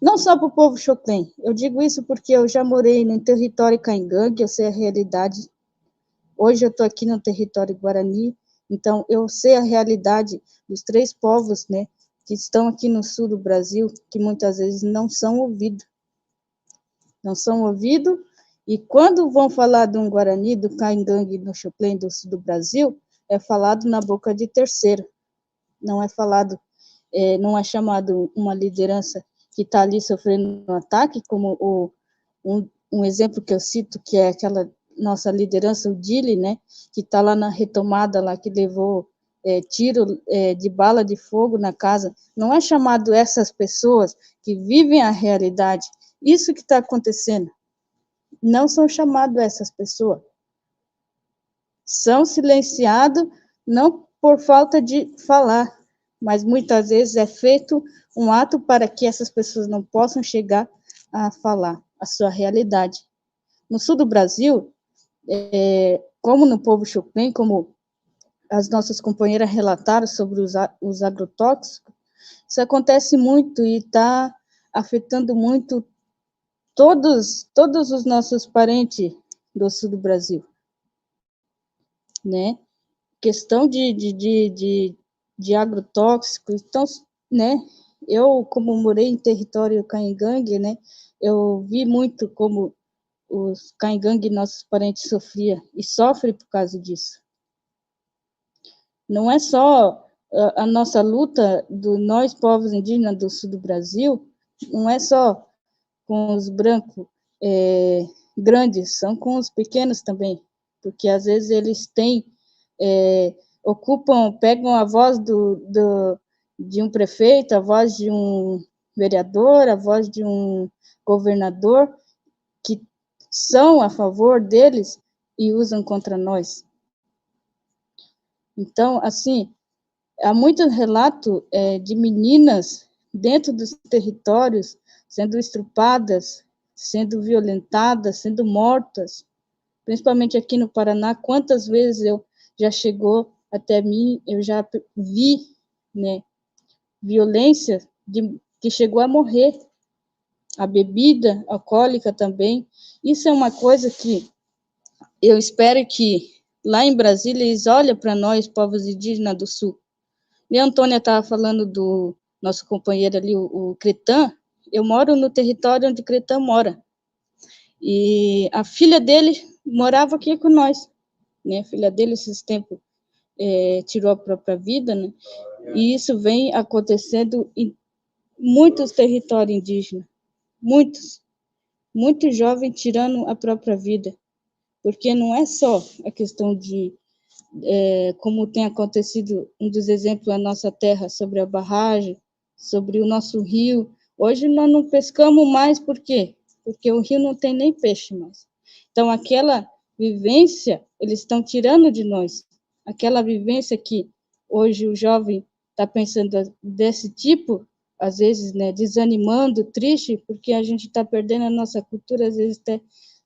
Não só para o povo Xoclen, eu digo isso porque eu já morei no território caingangue, eu sei a realidade. Hoje eu estou aqui no território Guarani, então eu sei a realidade dos 3 povos, né, que estão aqui no sul do Brasil, que muitas vezes não são ouvidos. Não são ouvidos, e quando vão falar de um Guarani, do caingangue, no Xoclen do sul do Brasil, é falado na boca de terceiro. Não é falado, não é chamado uma liderança que está ali sofrendo um ataque, como um exemplo que eu cito, que é aquela nossa liderança, o Dili, né, que está lá na retomada, lá que levou tiro de bala de fogo na casa. Não é chamado essas pessoas que vivem a realidade. Isso que está acontecendo. Não são chamados essas pessoas. São silenciados, não por falta de falar, mas muitas vezes é feito um ato para que essas pessoas não possam chegar a falar a sua realidade. No sul do Brasil, como no povo Choclen, como as nossas companheiras relataram sobre os agrotóxicos, isso acontece muito e está afetando muito todos os nossos parentes do sul do Brasil, né? Questão de agrotóxico, então, né, eu, como morei em território caingangue, né, eu vi muito como os caingangue, nossos parentes, sofriam e sofrem por causa disso. Não é só a nossa luta, nós, povos indígenas do sul do Brasil, não é só com os brancos grandes, são com os pequenos também, porque às vezes eles têm pegam a voz de um prefeito, a voz de um vereador, a voz de um governador, que são a favor deles e usam contra nós. Então, assim, há muito relato de meninas dentro dos territórios sendo estrupadas, sendo violentadas, sendo mortas, principalmente aqui no Paraná. Quantas vezes já chegou até mim, eu já vi, né, violência que chegou a morrer. A bebida alcoólica também. Isso é uma coisa que eu espero que lá em Brasília, eles olham para nós, povos indígenas do Sul. E a Antônia estava falando do nosso companheiro ali, o Cretan. Eu moro no território onde o Cretan mora. E a filha dele morava aqui com nós. Né? A filha dele, esses tempos, tirou a própria vida, né? E isso vem acontecendo em muitos territórios indígenas. Muitos jovens tirando a própria vida. Porque não é só a questão de como tem acontecido, um dos exemplos na nossa terra, sobre a barragem, sobre o nosso rio. Hoje nós não pescamos mais, por quê? Porque o rio não tem nem peixe mais. Então, aquela vivência, eles estão tirando de nós. Aquela vivência que hoje o jovem está pensando desse tipo, às vezes, né, desanimando, triste, porque a gente está perdendo a nossa cultura, às vezes, até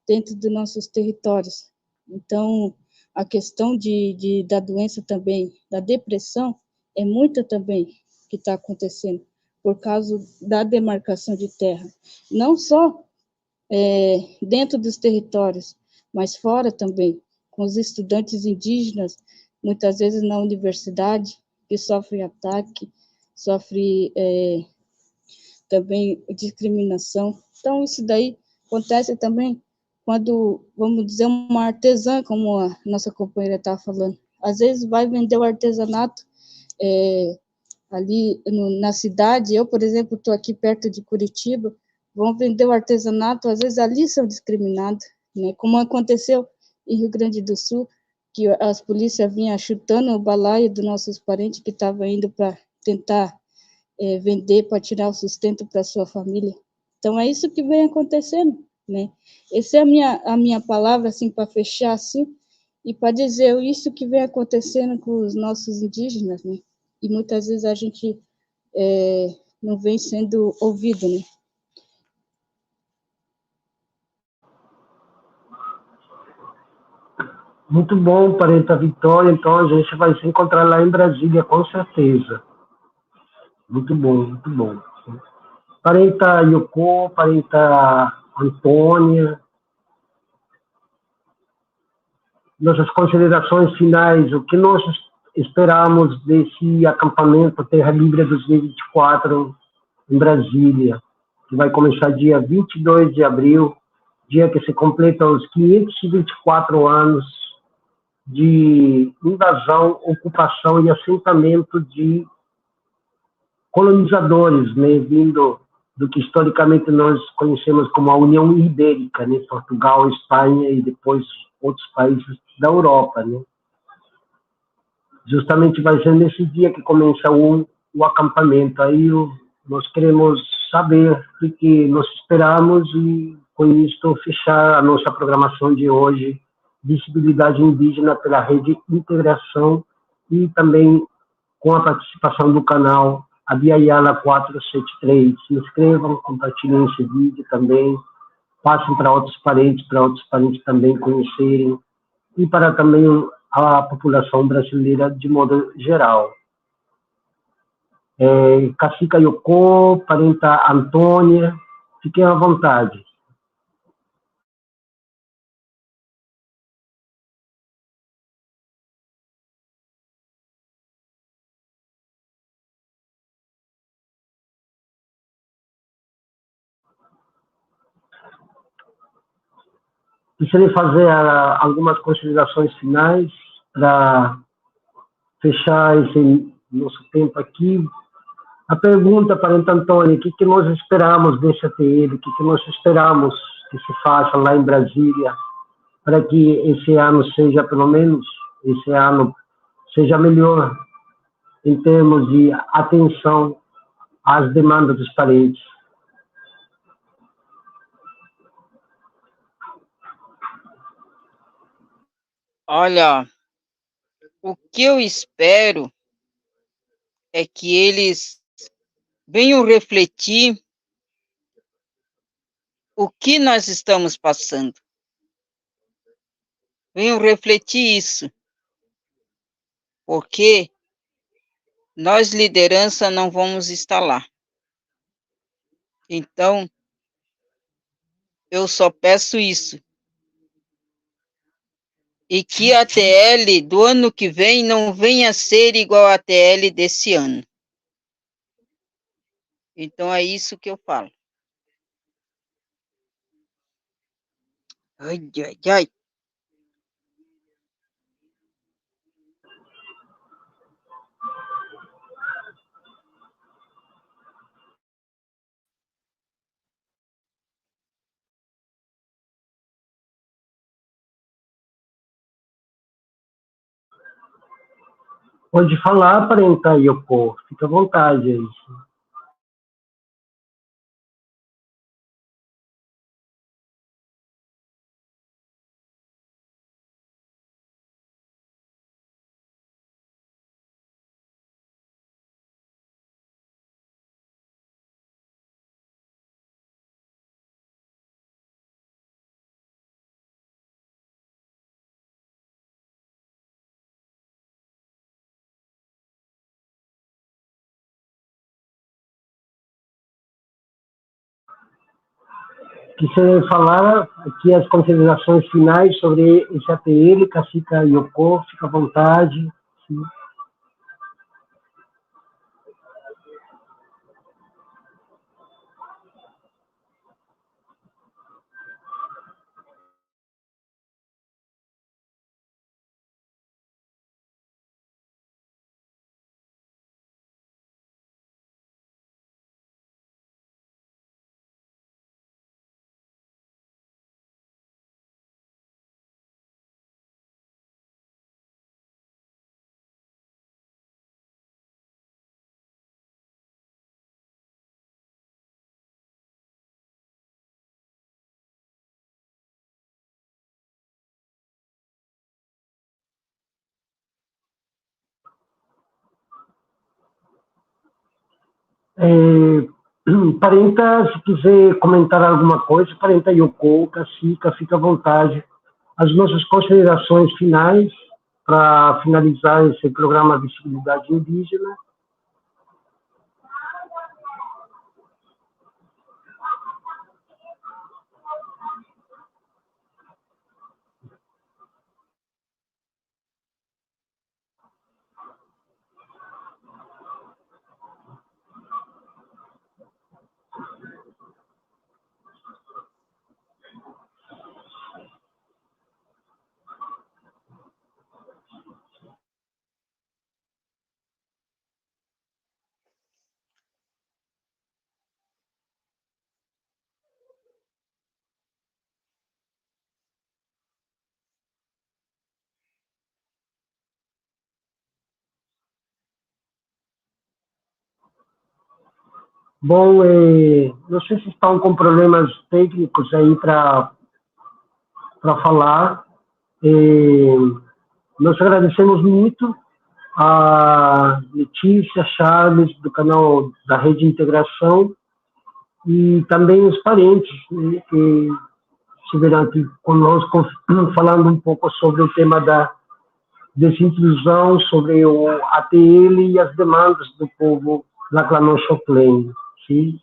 dentro dos nossos territórios. Então, a questão da doença também, da depressão, é muita também que está acontecendo por causa da demarcação de terra. Não só dentro dos territórios, mas fora também, com os estudantes indígenas, muitas vezes na universidade, que sofrem ataque, sofrem também discriminação. Então, isso daí acontece também quando, vamos dizer, uma artesã, como a nossa companheira está falando, às vezes vai vender o artesanato ali na cidade. Eu, por exemplo, estou aqui perto de Curitiba, vão vender o artesanato, às vezes ali são discriminados, né? Como aconteceu em Rio Grande do Sul, que as polícias vinham chutando o balaio dos nossos parentes que estavam indo para tentar vender, para tirar o sustento para sua família. Então, é isso que vem acontecendo, né? Essa é a minha palavra, assim, para fechar, assim, e para dizer isso que vem acontecendo com os nossos indígenas, né? E muitas vezes a gente não vem sendo ouvido, né? Muito bom, Parenta Vitória. Então a gente vai se encontrar lá em Brasília, com certeza. Muito bom, muito bom. Parenta Yoko, Parenta Antônia, nossas considerações finais, o que nós esperamos desse acampamento Terra Livre 2024 em Brasília, que vai começar dia 22 de abril, dia que se completa os 524 anos de invasão, ocupação e assentamento de colonizadores, né, vindo do que historicamente nós conhecemos como a União Ibérica, né, Portugal, Espanha e depois outros países da Europa, né. Justamente vai ser nesse dia que começa o acampamento. Aí nós queremos saber o que nós esperamos e, com isso, fechar a nossa programação de hoje, Visibilidade Indígena pela Rede Integração, e também com a participação do canal Abiayala 473. Se inscrevam, compartilhem esse vídeo também, passem para outros parentes também conhecerem, e para também a população brasileira de modo geral. Cacica Yoko, Parenta Antônia, fiquem à vontade. Gostaria de fazer algumas considerações finais para fechar esse nosso tempo aqui. A pergunta, Parenta Antônia, o que nós esperamos desse ATL, o que nós esperamos que se faça lá em Brasília, para que esse ano seja, pelo menos, esse ano seja melhor em termos de atenção às demandas dos parentes. Olha, o que eu espero é que eles venham refletir o que nós estamos passando. Venham refletir isso. Porque nós, liderança, não vamos estar lá. Então, eu só peço isso. e que a TL do ano que vem não venha a ser igual à TL desse ano. Então, é isso que eu falo. Ai, ai, ai. Pode falar, parenta Yoko, fica à vontade aí. Que você falar aqui as considerações finais sobre esse ATL, Cacique Yoko, fica à vontade. Sim. Parenta, se quiser comentar alguma coisa, parenta Yoko, Cacica, fica à vontade. As nossas considerações finais para finalizar esse programa Visibilidade Indígena. Bom, não sei se estão com problemas técnicos aí para falar. Nós agradecemos muito a Letícia Charles, do canal da Rede Integração, e também os parentes, né, que estiveram aqui conosco falando um pouco sobre o tema da desinclusão, sobre o ATL e as demandas do povo Laclanó-Xoclen. Sim?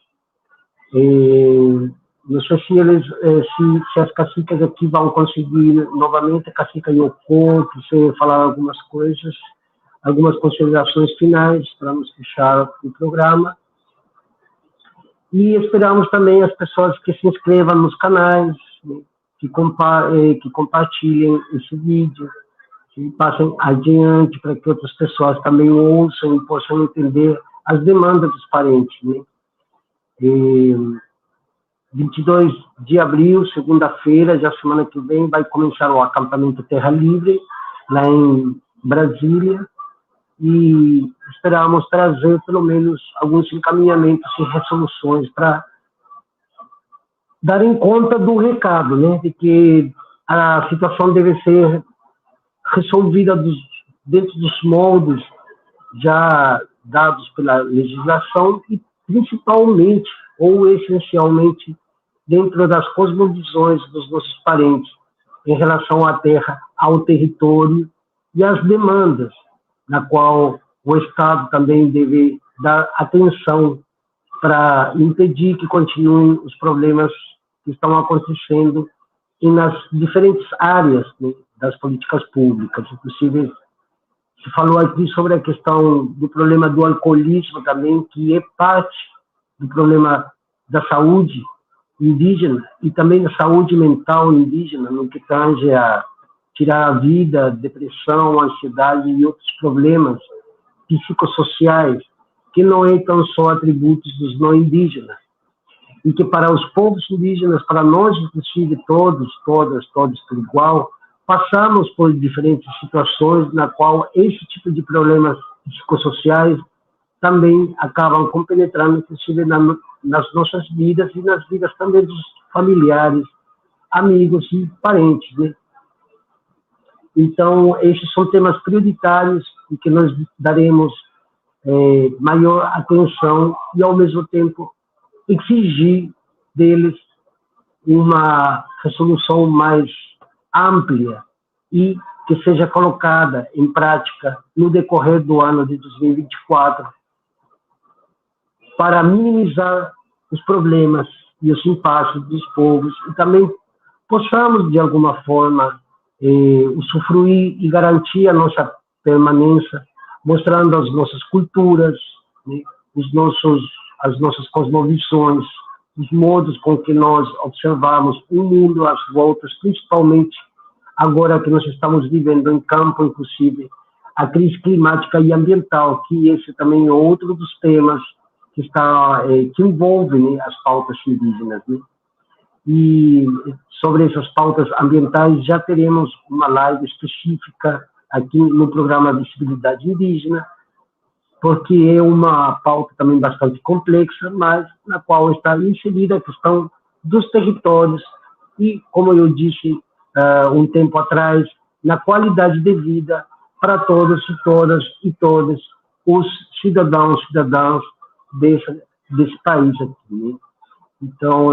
Não sei se eles, se as cacicas aqui vão conseguir novamente, a cacica Yoko, que você falar algumas coisas, algumas considerações finais para nos fechar o programa. E esperamos também as pessoas que se inscrevam nos canais, que compartilhem esse vídeo, que passem adiante para que outras pessoas também ouçam e possam entender as demandas dos parentes, né? 22 de abril, segunda-feira, já semana que vem, vai começar o acampamento Terra Livre, lá em Brasília, e esperamos trazer pelo menos alguns encaminhamentos e resoluções para dar em conta do recado, né, de que a situação deve ser resolvida dentro dos moldes já dados pela legislação e principalmente ou essencialmente dentro das cosmovisões dos nossos parentes em relação à terra, ao território e às demandas, na qual o Estado também deve dar atenção para impedir que continuem os problemas que estão acontecendo nas diferentes áreas, né, das políticas públicas. Inclusive, se falou aqui sobre a questão do problema do alcoolismo também, que é parte do problema da saúde indígena e também da saúde mental indígena, no que tange a tirar a vida, depressão, ansiedade e outros problemas psicossociais, que não é tão só atributos dos não indígenas. E que para os povos indígenas, para nós, inclusive, todos por igual, passamos por diferentes situações na qual esse tipo de problemas psicossociais também acabam compenetrando, inclusive, nas nossas vidas e nas vidas também dos familiares, amigos e parentes, né? Então, esses são temas prioritários e que nós daremos maior atenção e, ao mesmo tempo, exigir deles uma resolução mais ampla e que seja colocada em prática no decorrer do ano de 2024 para minimizar os problemas e os impasses dos povos e também possamos, de alguma forma, usufruir e garantir a nossa permanência, mostrando as nossas culturas, né, as nossas cosmovisões, os modos com que nós observamos o mundo às voltas, principalmente agora que nós estamos vivendo em campo, inclusive, a crise climática e ambiental, que esse também é outro dos temas que envolve, né, as pautas indígenas, né? E sobre essas pautas ambientais já teremos uma live específica aqui no programa Visibilidade Indígena, porque é uma pauta também bastante complexa, mas na qual está inserida a questão dos territórios e, como eu disse um tempo atrás, na qualidade de vida para todos e todas e todos os cidadãos desse país aqui, né? Então,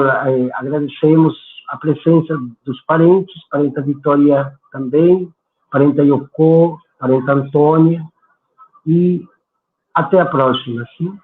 agradecemos a presença dos parentes, parenta Vitória também, parenta Yoko, parenta Antônia, e até a próxima, sim?